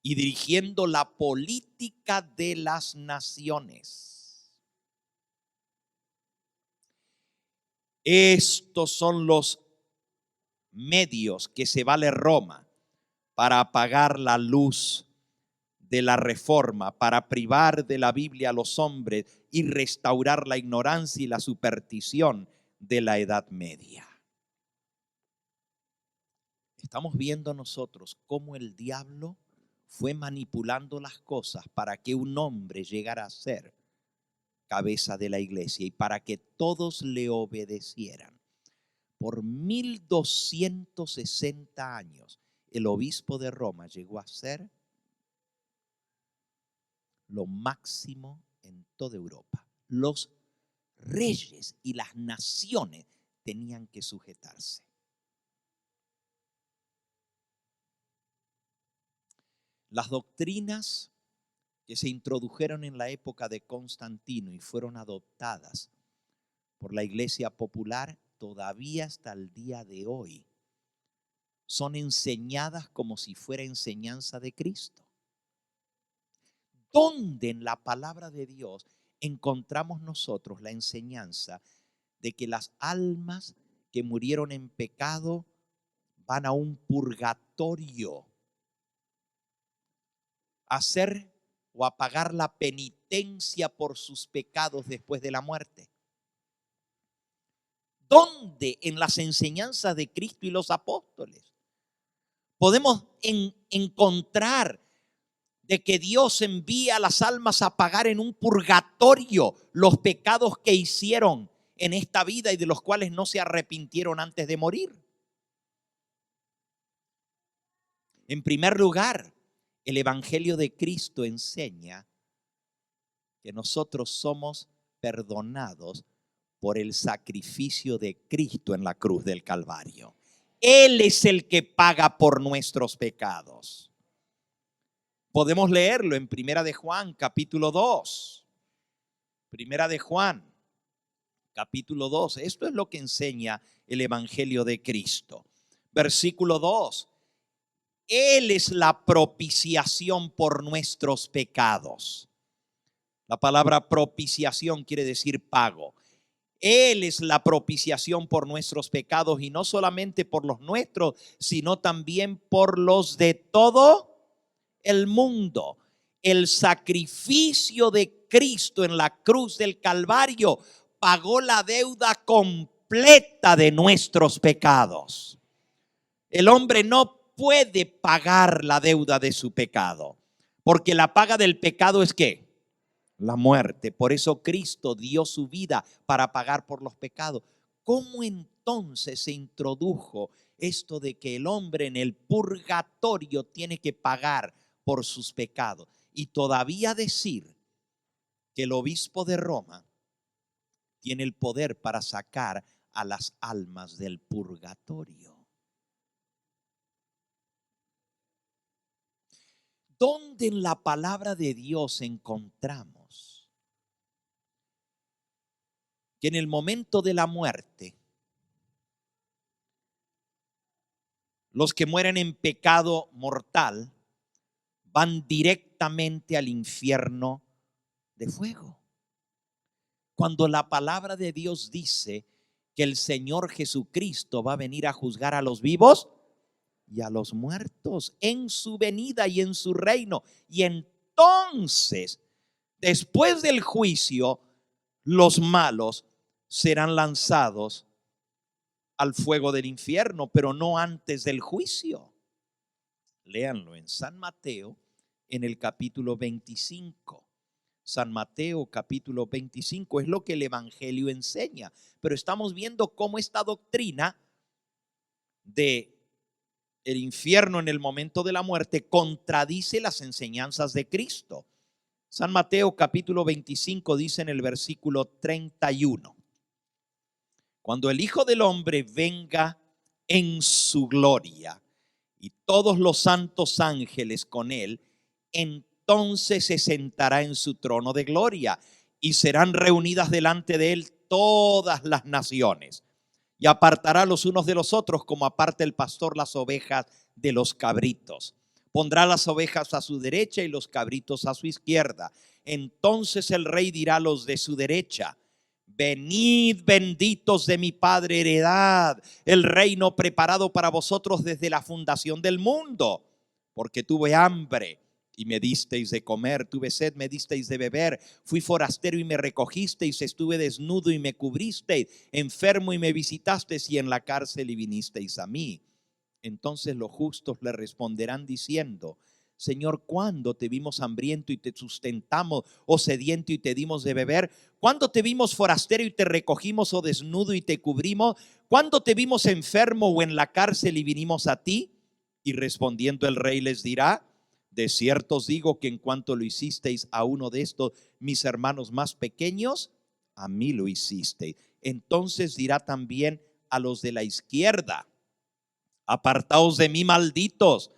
Speaker 2: y dirigiendo la política de las naciones. Estos son los medios que se vale Roma para apagar la luz de la reforma, para privar de la Biblia a los hombres y restaurar la ignorancia y la superstición de la Edad Media. Estamos viendo nosotros cómo el diablo fue manipulando las cosas para que un hombre llegara a ser cabeza de la iglesia y para que todos le obedecieran. Por 1260 años, el obispo de Roma llegó a ser lo máximo en toda Europa. Los reyes y las naciones tenían que sujetarse. Las doctrinas que se introdujeron en la época de Constantino y fueron adoptadas por la iglesia popular todavía hasta el día de hoy son enseñadas como si fuera enseñanza de Cristo. ¿Dónde en la palabra de Dios encontramos nosotros la enseñanza de que las almas que murieron en pecado van a un purgatorio a hacer o a pagar la penitencia por sus pecados después de la muerte? ¿Dónde en las enseñanzas de Cristo y los apóstoles? Podemos encontrar de que Dios envía a las almas a pagar en un purgatorio los pecados que hicieron en esta vida y de los cuales no se arrepintieron antes de morir. En primer lugar, el Evangelio de Cristo enseña que nosotros somos perdonados por el sacrificio de Cristo en la cruz del Calvario. Él es el que paga por nuestros pecados. Podemos leerlo en Primera de Juan, capítulo 2. Primera de Juan, capítulo 2. Esto es lo que enseña el Evangelio de Cristo. Versículo 2. Él es la propiciación por nuestros pecados. La palabra propiciación quiere decir pago. Él es la propiciación por nuestros pecados, y no solamente por los nuestros, sino también por los de todo el mundo. El sacrificio de Cristo en la cruz del Calvario pagó la deuda completa de nuestros pecados. El hombre no puede pagar la deuda de su pecado, porque la paga del pecado es ¿qué? La muerte. Por eso Cristo dio su vida para pagar por los pecados. ¿Cómo entonces se introdujo esto de que el hombre en el purgatorio tiene que pagar por sus pecados? Y todavía decir que el obispo de Roma tiene el poder para sacar a las almas del purgatorio. ¿Dónde en la palabra de Dios encontramos que en el momento de la muerte los que mueren en pecado mortal van directamente al infierno de fuego? Cuando la palabra de Dios dice que el Señor Jesucristo va a venir a juzgar a los vivos y a los muertos en su venida y en su reino. Y entonces, después del juicio, los malos serán lanzados al fuego del infierno, pero no antes del juicio. Léanlo en San Mateo, en el capítulo 25. San Mateo capítulo 25 es lo que el Evangelio enseña. Pero estamos viendo cómo esta doctrina de el infierno en el momento de la muerte contradice las enseñanzas de Cristo. San Mateo capítulo 25 dice en el versículo 31: cuando el Hijo del Hombre venga en su gloria y todos los santos ángeles con él, entonces se sentará en su trono de gloria y serán reunidas delante de él todas las naciones. Y apartará los unos de los otros como aparta el pastor las ovejas de los cabritos. Pondrá las ovejas a su derecha y los cabritos a su izquierda. Entonces el rey dirá a los de su derecha: venid, benditos de mi Padre, heredad el reino preparado para vosotros desde la fundación del mundo. Porque tuve hambre y me disteis de comer, tuve sed, me disteis de beber, fui forastero y me recogisteis, estuve desnudo y me cubristeis, enfermo y me visitasteis, y en la cárcel y vinisteis a mí. Entonces los justos le responderán diciendo: Señor, ¿cuándo te vimos hambriento y te sustentamos, o sediento y te dimos de beber? ¿Cuándo te vimos forastero y te recogimos, o desnudo y te cubrimos? ¿Cuándo te vimos enfermo o en la cárcel y vinimos a ti? Y respondiendo el rey les dirá: de cierto os digo que en cuanto lo hicisteis a uno de estos mis hermanos más pequeños, a mí lo hicisteis. Entonces dirá también a los de la izquierda: apartaos de mí, malditos,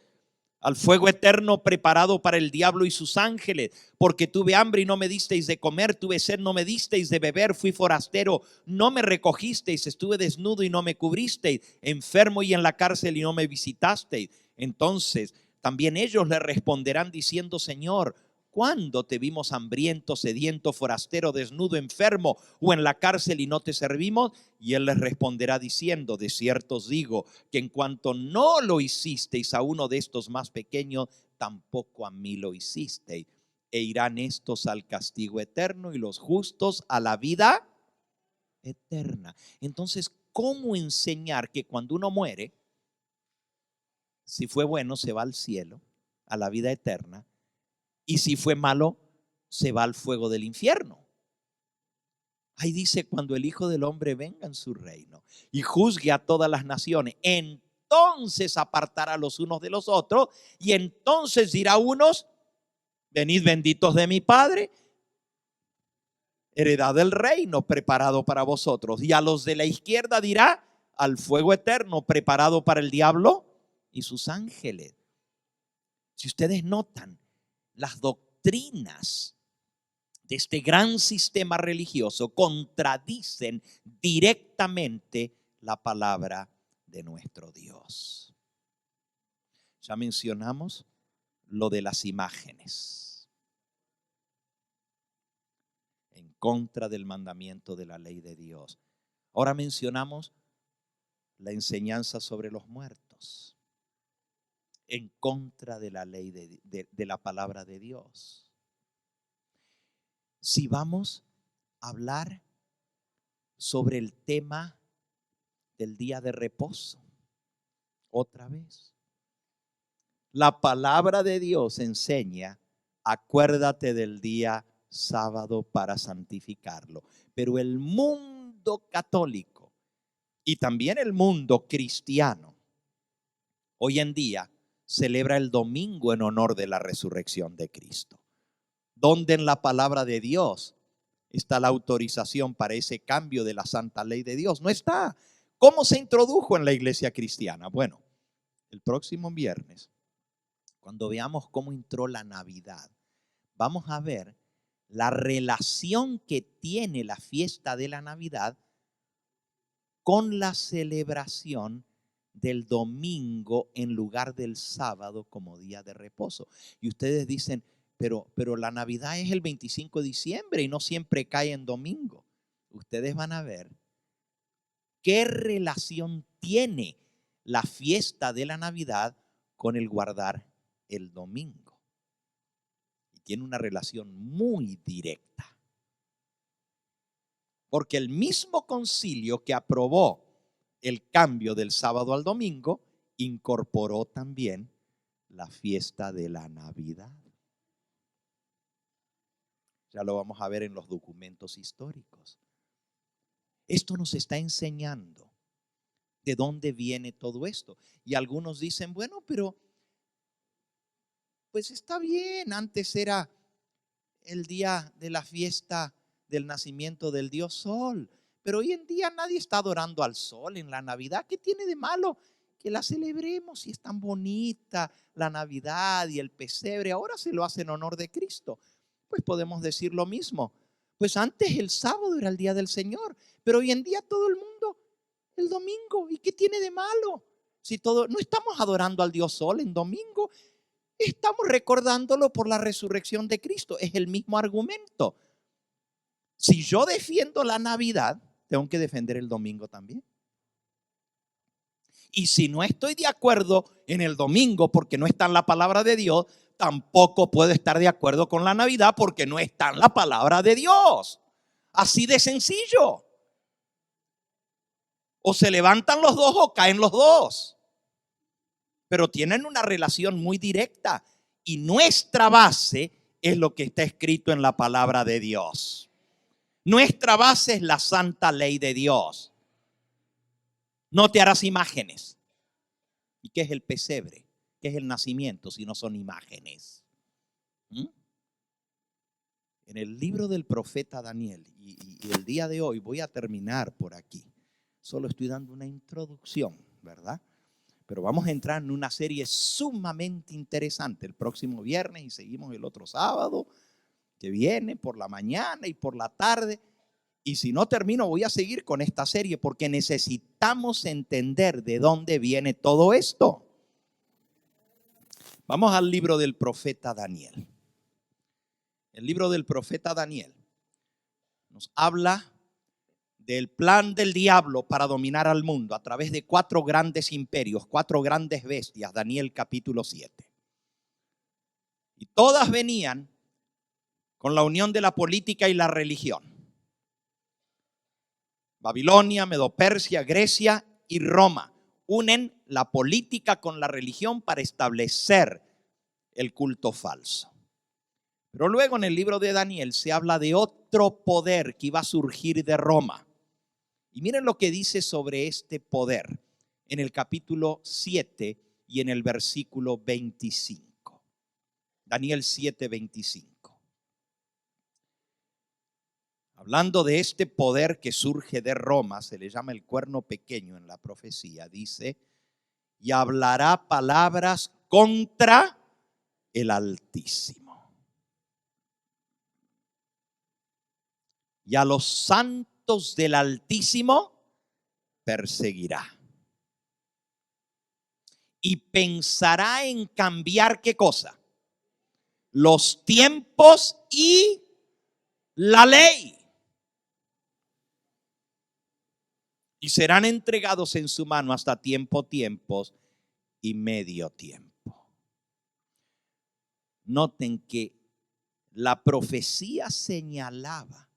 Speaker 2: al fuego eterno preparado para el diablo y sus ángeles, porque tuve hambre y no me disteis de comer, tuve sed, no me disteis de beber, fui forastero, no me recogisteis, estuve desnudo y no me cubristeis, enfermo y en la cárcel y no me visitasteis. Entonces también ellos le responderán diciendo: Señor, ¿cuándo te vimos hambriento, sediento, forastero, desnudo, enfermo o en la cárcel y no te servimos? Y él les responderá diciendo: de cierto os digo que en cuanto no lo hicisteis a uno de estos más pequeños, tampoco a mí lo hicisteis. E irán estos al castigo eterno y los justos a la vida eterna. Entonces, ¿cómo enseñar que cuando uno muere Si fue bueno, se va al cielo, a la vida eterna. Y si fue malo, se va al fuego del infierno. Ahí dice, cuando el Hijo del Hombre venga en su reino y juzgue a todas las naciones, entonces apartará a los unos de los otros, y entonces dirá a unos: venid benditos de mi Padre, heredad del reino preparado para vosotros. Y a los de la izquierda dirá: al fuego eterno preparado para el diablo y sus ángeles. Si ustedes notan, las doctrinas de este gran sistema religioso contradicen directamente la palabra de nuestro Dios. Ya mencionamos lo de las imágenes, en contra del mandamiento de la ley de Dios. Ahora mencionamos la enseñanza sobre los muertos, en contra de la ley de la palabra de Dios. Si vamos a hablar sobre el tema del día de reposo, otra vez, la palabra de Dios enseña: acuérdate del día sábado para santificarlo. Pero el mundo católico y también el mundo cristiano hoy en día celebra el domingo en honor de la resurrección de Cristo. ¿Dónde en la palabra de Dios está la autorización para ese cambio de la santa ley de Dios? No está. ¿Cómo se introdujo en la iglesia cristiana? Bueno, el próximo viernes, cuando veamos cómo entró la Navidad, vamos a ver la relación que tiene la fiesta de la Navidad con la celebración del domingo en lugar del sábado como día de reposo. Y ustedes dicen: pero la Navidad es el 25 de diciembre y no siempre cae en domingo. Ustedes van a ver qué relación tiene la fiesta de la Navidad con el guardar el domingo. Y tiene una relación muy directa. Porque el mismo concilio que aprobó el cambio del sábado al domingo incorporó también la fiesta de la Navidad. Ya lo vamos a ver en los documentos históricos. Esto nos está enseñando de dónde viene todo esto. Y algunos dicen: bueno, pero pues está bien, antes era el día de la fiesta del nacimiento del Dios Sol, pero hoy en día nadie está adorando al sol en la Navidad. ¿Qué tiene de malo que la celebremos si es tan bonita la Navidad y el pesebre? Ahora se lo hace en honor de Cristo. Pues podemos decir lo mismo. Pues antes el sábado era el día del Señor, pero hoy en día todo el mundo el domingo. ¿Y qué tiene de malo? Si no estamos adorando al Dios Sol en domingo, estamos recordándolo por la resurrección de Cristo. Es el mismo argumento. Si yo defiendo la Navidad, tengo que defender el domingo también. Y si no estoy de acuerdo en el domingo porque no está en la palabra de Dios, tampoco puedo estar de acuerdo con la Navidad porque no está en la palabra de Dios. Así de sencillo. O se levantan los dos o caen los dos. Pero tienen una relación muy directa. Y nuestra base es lo que está escrito en la palabra de Dios. Nuestra base es la santa ley de Dios. No te harás imágenes. ¿Y qué es el pesebre? ¿Qué es el nacimiento si no son imágenes? En el libro del profeta Daniel, y el día de hoy voy a terminar por aquí. Solo estoy dando una introducción, ¿verdad? Pero vamos a entrar en una serie sumamente interesante el próximo viernes y seguimos el otro sábado que viene por la mañana y por la tarde. Y si no termino, voy a seguir con esta serie porque necesitamos entender de dónde viene todo esto. Vamos al libro del profeta Daniel. El libro del profeta Daniel nos habla del plan del diablo para dominar al mundo a través de 4 grandes imperios, 4 grandes bestias. Daniel capítulo 7. Y todas venían con la unión de la política y la religión. Babilonia, Medo-Persia, Grecia y Roma. unen la política con la religión para establecer el culto falso. Pero luego en el libro de Daniel se habla de otro poder que iba a surgir de Roma. Y miren lo que dice sobre este poder en el capítulo 7 y en el versículo 25. Daniel 7, 25. Hablando de este poder que surge de Roma, se le llama el cuerno pequeño en la profecía, dice, y hablará palabras contra el Altísimo. Y a los santos del Altísimo perseguirá. Y pensará en cambiar ¿qué cosa? Los tiempos y la ley. Y serán entregados en su mano hasta tiempos y medio tiempo. Noten que la profecía señalaba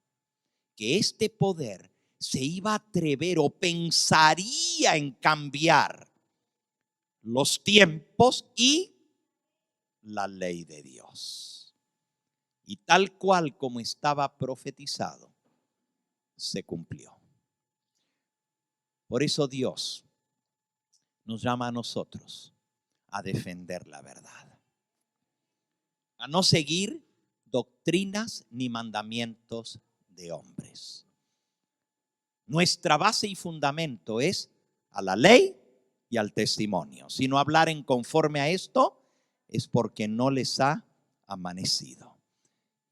Speaker 2: que este poder se iba a atrever o pensaría en cambiar los tiempos y la ley de Dios. Y tal cual como estaba profetizado, se cumplió. Por eso Dios nos llama a nosotros a defender la verdad, a no seguir doctrinas ni mandamientos de hombres. Nuestra base y fundamento es a la ley y al testimonio. Si no hablaren conforme a esto, es porque no les ha amanecido.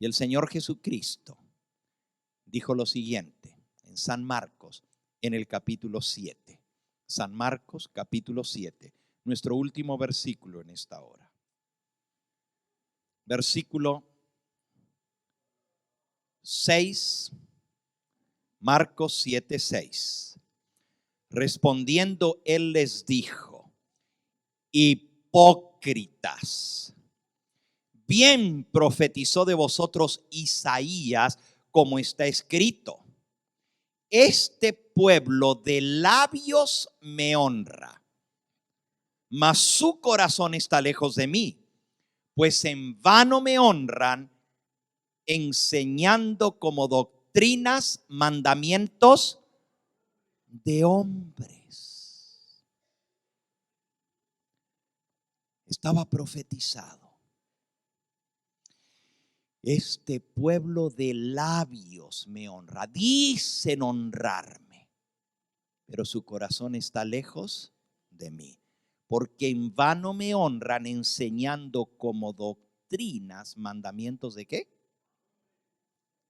Speaker 2: Y el Señor Jesucristo dijo lo siguiente en San Marcos, en el capítulo 7. San Marcos, capítulo 7, nuestro último versículo en esta hora. Versículo 6, Marcos 7, 6. Respondiendo él les dijo: hipócritas, bien profetizó de vosotros Isaías, como está escrito: este pueblo de labios me honra, mas su corazón está lejos de mí, pues en vano me honran, enseñando como doctrinas mandamientos de hombres. Estaba profetizado. Este pueblo de labios me honra, dicen honrarme, pero su corazón está lejos de mí, porque en vano me honran, enseñando como doctrinas mandamientos de ¿qué?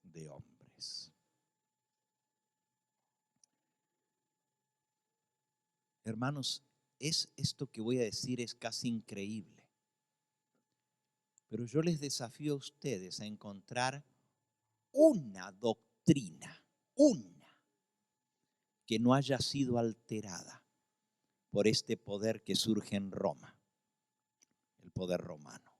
Speaker 2: De hombres. Hermanos, esto que voy a decir es casi increíble, pero yo les desafío a ustedes a encontrar una doctrina, que no haya sido alterada por este poder que surge en Roma, el poder romano.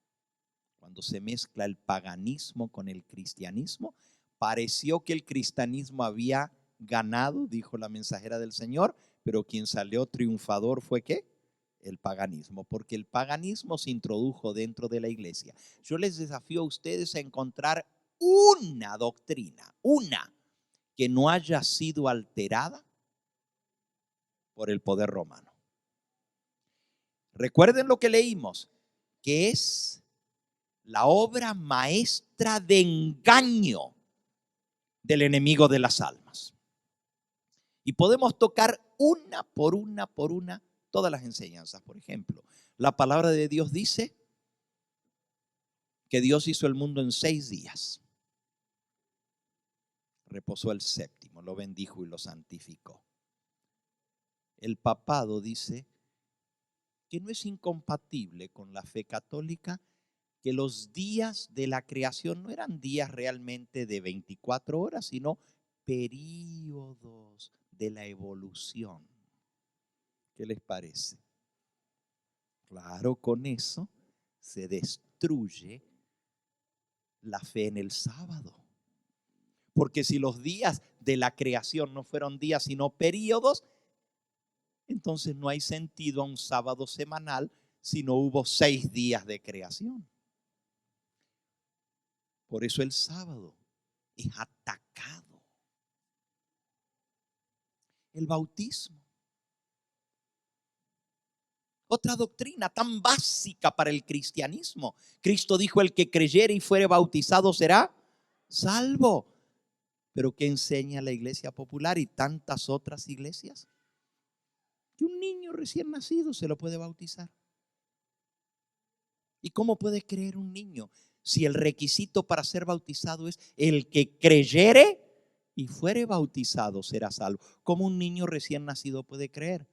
Speaker 2: Cuando se mezcla el paganismo con el cristianismo, pareció que el cristianismo había ganado, dijo la mensajera del Señor, pero quien salió triunfador fue ¿qué? El paganismo, porque el paganismo se introdujo dentro de la iglesia. Yo les desafío a ustedes a encontrar una doctrina, que no haya sido alterada por el poder romano. Recuerden lo que leímos, que es la obra maestra de engaño del enemigo de las almas. Y podemos tocar una por una todas las enseñanzas. Por ejemplo, la palabra de Dios dice que Dios hizo el mundo en 6 días. Reposó el séptimo, lo bendijo y lo santificó. El papado dice que no es incompatible con la fe católica que los días de la creación no eran días realmente de 24 horas, sino períodos de la evolución. ¿Qué les parece? Claro, con eso se destruye la fe en el sábado. Porque si los días de la creación no fueron días sino períodos, entonces no hay sentido a un sábado semanal si no hubo 6 días de creación. Por eso el sábado es atacado. El bautismo. Otra doctrina tan básica para el cristianismo. Cristo dijo: el que creyere y fuere bautizado será salvo. Pero ¿qué enseña la iglesia popular y tantas otras iglesias? Que un niño recién nacido se lo puede bautizar. ¿Y cómo puede creer un niño si el requisito para ser bautizado es el que creyere y fuere bautizado será salvo? ¿Cómo un niño recién nacido puede creer?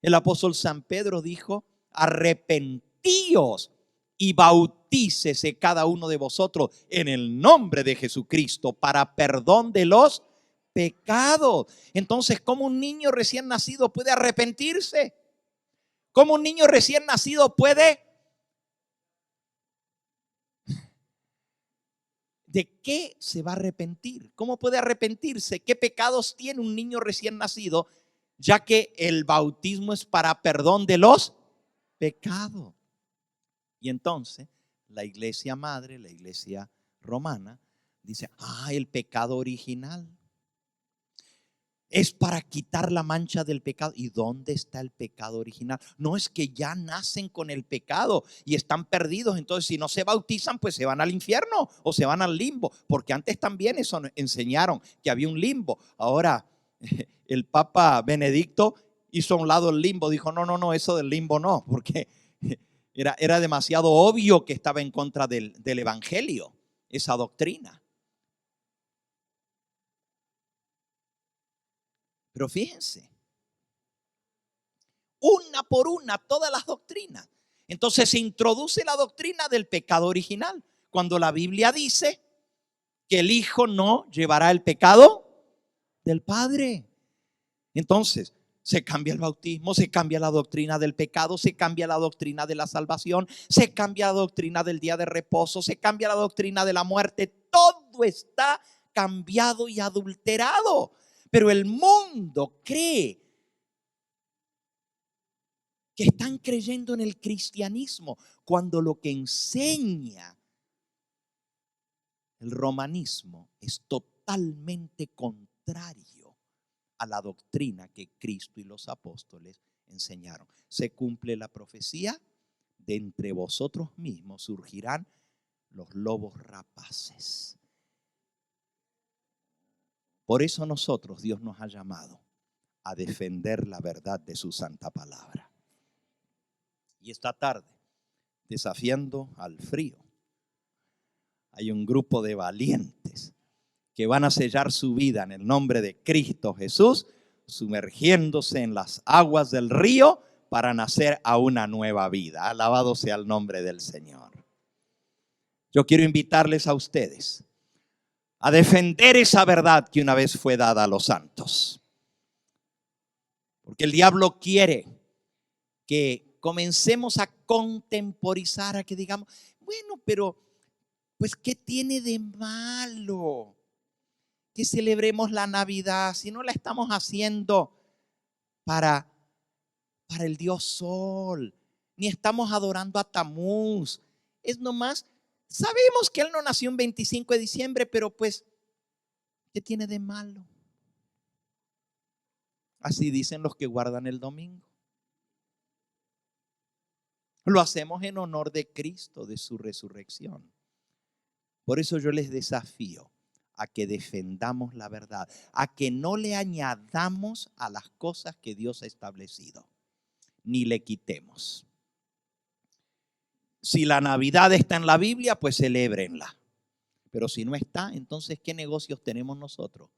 Speaker 2: El apóstol San Pedro dijo: arrepentíos y bautícese cada uno de vosotros en el nombre de Jesucristo para perdón de los pecados. Entonces, ¿cómo un niño recién nacido puede arrepentirse? ¿Cómo un niño recién nacido puede? ¿De qué se va a arrepentir? ¿Cómo puede arrepentirse? ¿Qué pecados tiene un niño recién nacido? Ya que el bautismo es para perdón de los pecados. Y entonces la iglesia madre, la iglesia romana, dice: el pecado original es para quitar la mancha del pecado. ¿Y dónde está el pecado original? No, es que ya nacen con el pecado y están perdidos. Entonces, si no se bautizan, pues se van al infierno o se van al limbo. Porque antes también eso enseñaron, que había un limbo. Ahora, el Papa Benedicto hizo a un lado el limbo. Dijo: no, eso del limbo no. Porque era demasiado obvio que estaba en contra del evangelio, esa doctrina. Pero fíjense, una por una, todas las doctrinas. Entonces se introduce la doctrina del pecado original, cuando la Biblia dice que el Hijo no llevará el pecado del Padre. Entonces se cambia el bautismo, se cambia la doctrina del pecado, se cambia la doctrina de la salvación, se cambia la doctrina del día de reposo, se cambia la doctrina de la muerte. Todo está cambiado y adulterado. Pero el mundo cree que están creyendo en el cristianismo, cuando lo que enseña el romanismo es totalmente contrario a la doctrina que Cristo y los apóstoles enseñaron. Se cumple la profecía: de entre vosotros mismos surgirán los lobos rapaces. Por eso nosotros, Dios nos ha llamado a defender la verdad de su santa palabra. Y esta tarde, desafiando al frío, hay un grupo de valientes que van a sellar su vida en el nombre de Cristo Jesús, sumergiéndose en las aguas del río para nacer a una nueva vida. Alabado sea el nombre del Señor. Yo quiero invitarles a ustedes a defender esa verdad que una vez fue dada a los santos. Porque el diablo quiere que comencemos a contemporizar, a que digamos: bueno, pero pues ¿qué tiene de malo que celebremos la Navidad si no la estamos haciendo para el Dios Sol, ni estamos adorando a Tamuz? Es nomás, sabemos que Él no nació un 25 de diciembre, pero pues, ¿qué tiene de malo? Así dicen los que guardan el domingo. Lo hacemos en honor de Cristo, de su resurrección. Por eso yo les desafío a que defendamos la verdad, a que no le añadamos a las cosas que Dios ha establecido, ni le quitemos. Si la Navidad está en la Biblia, pues celébrenla. Pero si no está, entonces ¿qué negocios tenemos nosotros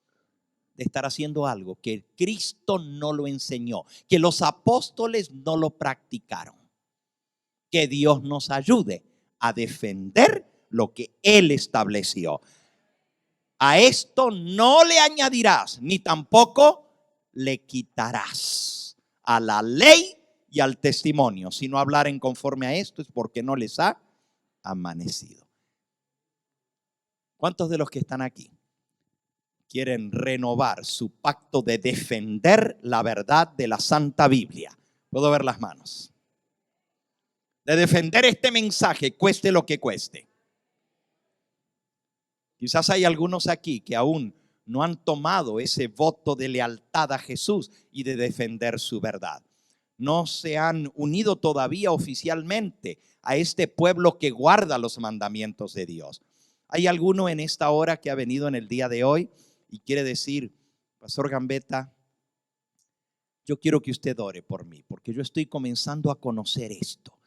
Speaker 2: de estar haciendo algo que Cristo no lo enseñó, que los apóstoles no lo practicaron? Que Dios nos ayude a defender lo que Él estableció. A esto no le añadirás, ni tampoco le quitarás a la ley y al testimonio. Si no hablaren conforme a esto, es porque no les ha amanecido. ¿Cuántos de los que están aquí quieren renovar su pacto de defender la verdad de la Santa Biblia. ¿Puedo ver las manos? De defender este mensaje, cueste lo que cueste. Quizás hay algunos aquí que aún no han tomado ese voto de lealtad a Jesús y de defender su verdad. No se han unido todavía oficialmente a este pueblo que guarda los mandamientos de Dios. Hay alguno en esta hora que ha venido en el día de hoy y quiere decir: Pastor Gambetta, yo quiero que usted ore por mí, porque yo estoy comenzando a conocer esto.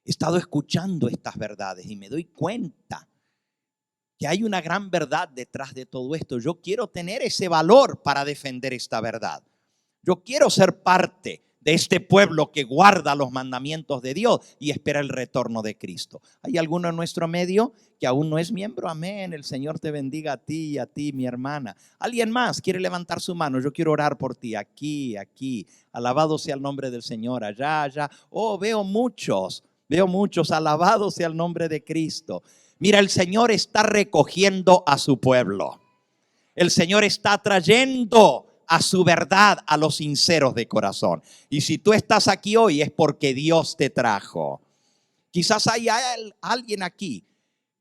Speaker 2: He estado escuchando estas verdades y me doy cuenta que hay una gran verdad detrás de todo esto. Yo quiero tener ese valor para defender esta verdad. Yo quiero ser parte de este pueblo que guarda los mandamientos de Dios y espera el retorno de Cristo. ¿Hay alguno en nuestro medio que aún no es miembro? Amén. El Señor te bendiga a ti y a ti, mi hermana. ¿Alguien más quiere levantar su mano? Yo quiero orar por ti. Aquí, aquí. Alabado sea el nombre del Señor. Allá, allá. Oh, veo muchos. Alabado sea el nombre de Cristo. Mira, el Señor está recogiendo a su pueblo. El Señor está trayendo a su verdad a los sinceros de corazón. Y si tú estás aquí hoy es porque Dios te trajo. Quizás hay alguien aquí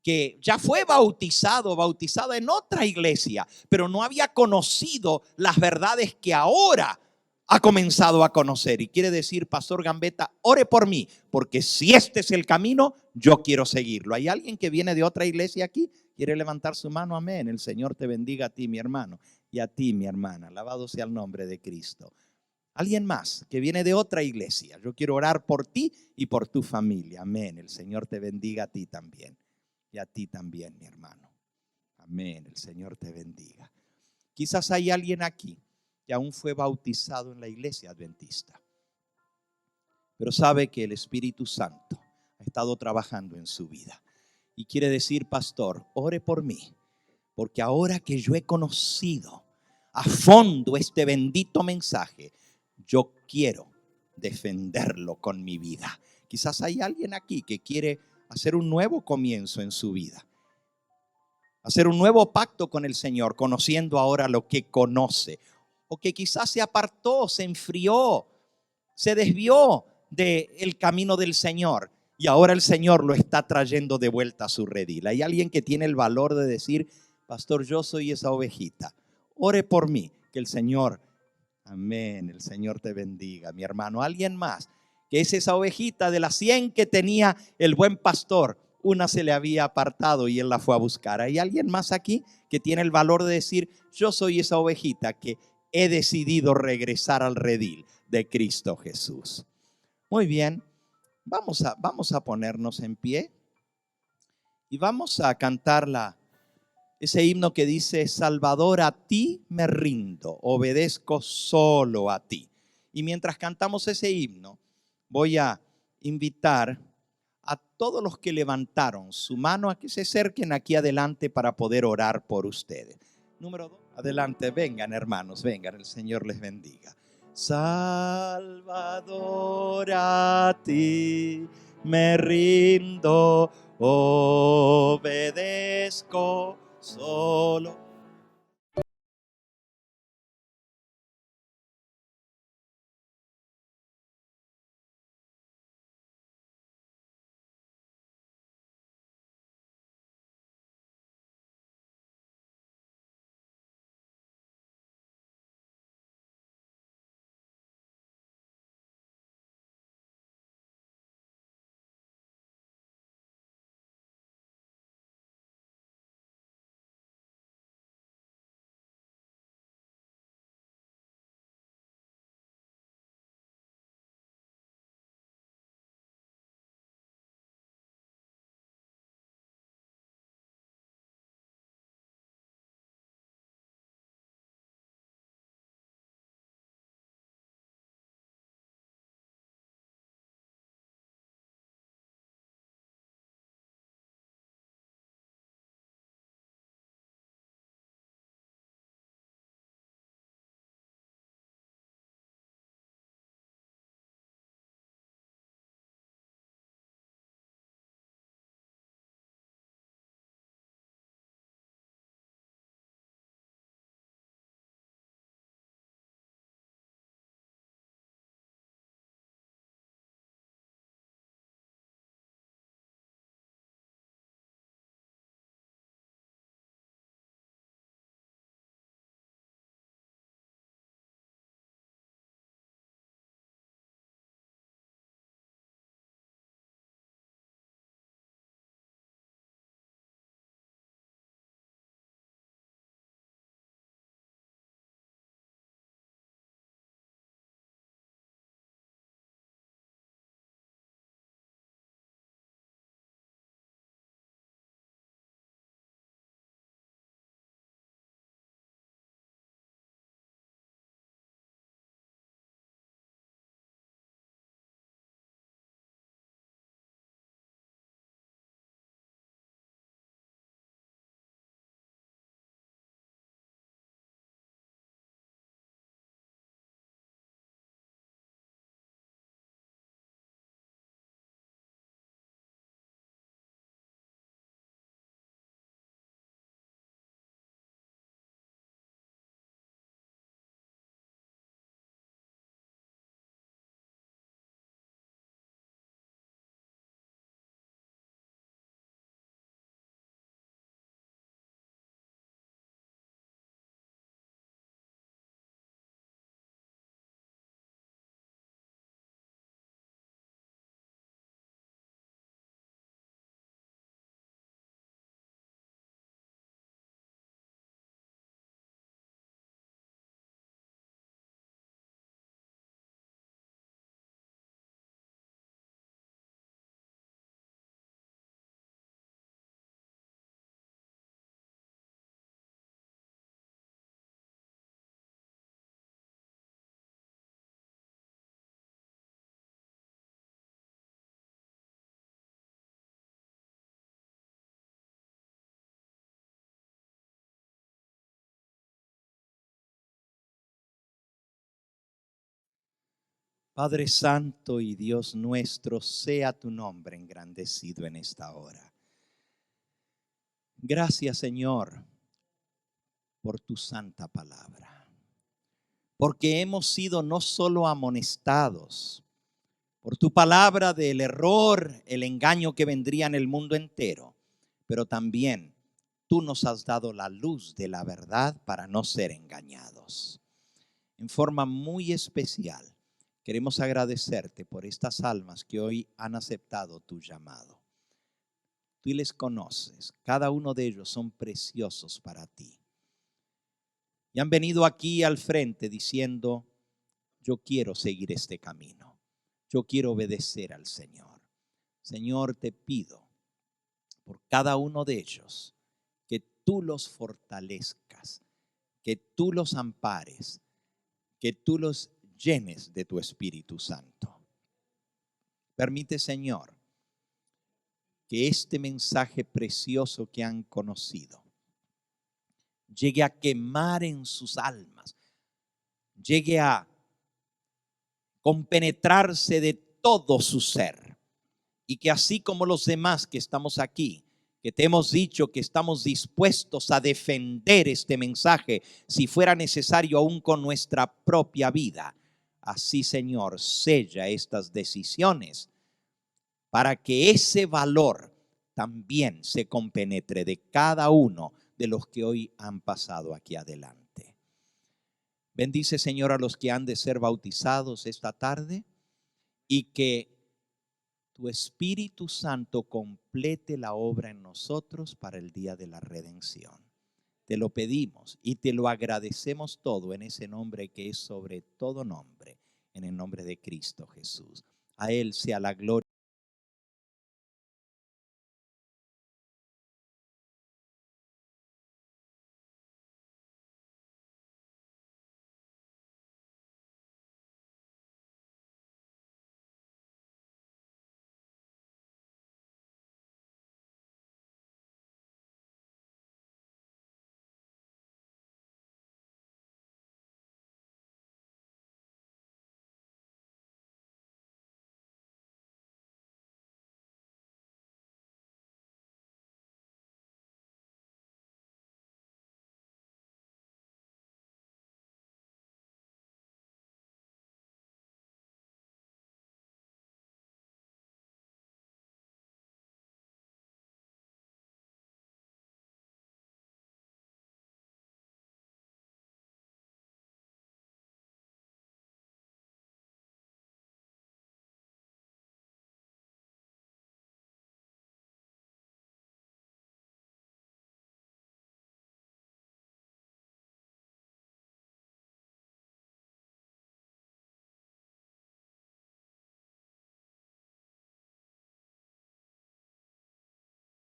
Speaker 2: que ya fue bautizada en otra iglesia, pero no había conocido las verdades que ahora ha comenzado a conocer y quiere decir: Pastor Gambetta, ore por mí, porque si este es el camino, yo quiero seguirlo. ¿Hay alguien que viene de otra iglesia aquí? ¿Quiere levantar su mano? Amén. El Señor te bendiga a ti, mi hermano, y a ti, mi hermana. Alabado sea el nombre de Cristo. ¿Alguien más que viene de otra iglesia? Yo quiero orar por ti y por tu familia. Amén. El Señor te bendiga a ti también. Y a ti también, mi hermano. Amén. El Señor te bendiga. Quizás hay alguien aquí que aún fue bautizado en la iglesia adventista, pero sabe que el Espíritu Santo ha estado trabajando en su vida y quiere decir: Pastor, ore por mí, porque ahora que yo he conocido a fondo este bendito mensaje, yo quiero defenderlo con mi vida. Quizás hay alguien aquí que quiere hacer un nuevo comienzo en su vida, hacer un nuevo pacto con el Señor, conociendo ahora lo que conoce, o que quizás se apartó, se enfrió, se desvió del camino del Señor y ahora el Señor lo está trayendo de vuelta a su redil. Hay alguien que tiene el valor de decir: Pastor, yo soy esa ovejita, ore por mí, que el Señor, amén, el Señor te bendiga, mi hermano. Alguien más que es esa ovejita de las 100 que tenía el buen pastor, una se le había apartado y él la fue a buscar. ¿Hay alguien más aquí que tiene el valor de decir: yo soy esa ovejita que he decidido regresar al redil de Cristo Jesús? Muy bien, vamos a ponernos en pie y vamos a cantar ese himno que dice: Salvador, a ti me rindo, obedezco solo a ti. Y mientras cantamos ese himno, voy a invitar a todos los que levantaron su mano a que se acerquen aquí adelante para poder orar por ustedes. Número 2, adelante, vengan hermanos, vengan, el Señor les bendiga. Salvador, a ti me rindo, obedezco solo Padre Santo y Dios nuestro, sea tu nombre engrandecido en esta hora. Gracias, Señor, por tu santa palabra, porque hemos sido no solo amonestados por tu palabra del error, el engaño que vendría en el mundo entero, pero también tú nos has dado la luz de la verdad para no ser engañados. En forma muy especial, queremos agradecerte por estas almas que hoy han aceptado tu llamado. Tú les conoces, cada uno de ellos son preciosos para ti. Y han venido aquí al frente diciendo, yo quiero seguir este camino. Yo quiero obedecer al Señor. Señor, te pido por cada uno de ellos que tú los fortalezcas, que tú los ampares, que tú los llenes de tu Espíritu Santo. Permite, Señor, que este mensaje precioso que han conocido llegue a quemar en sus almas, llegue a compenetrarse de todo su ser, y que así como los demás que estamos aquí, que te hemos dicho que estamos dispuestos a defender este mensaje si fuera necesario aún con nuestra propia vida, así, Señor, sella estas decisiones para que ese valor también se compenetre de cada uno de los que hoy han pasado aquí adelante. Bendice, Señor, a los que han de ser bautizados esta tarde y que tu Espíritu Santo complete la obra en nosotros para el día de la redención. Te lo pedimos y te lo agradecemos todo en ese nombre que es sobre todo nombre, en el nombre de Cristo Jesús. A Él sea la gloria.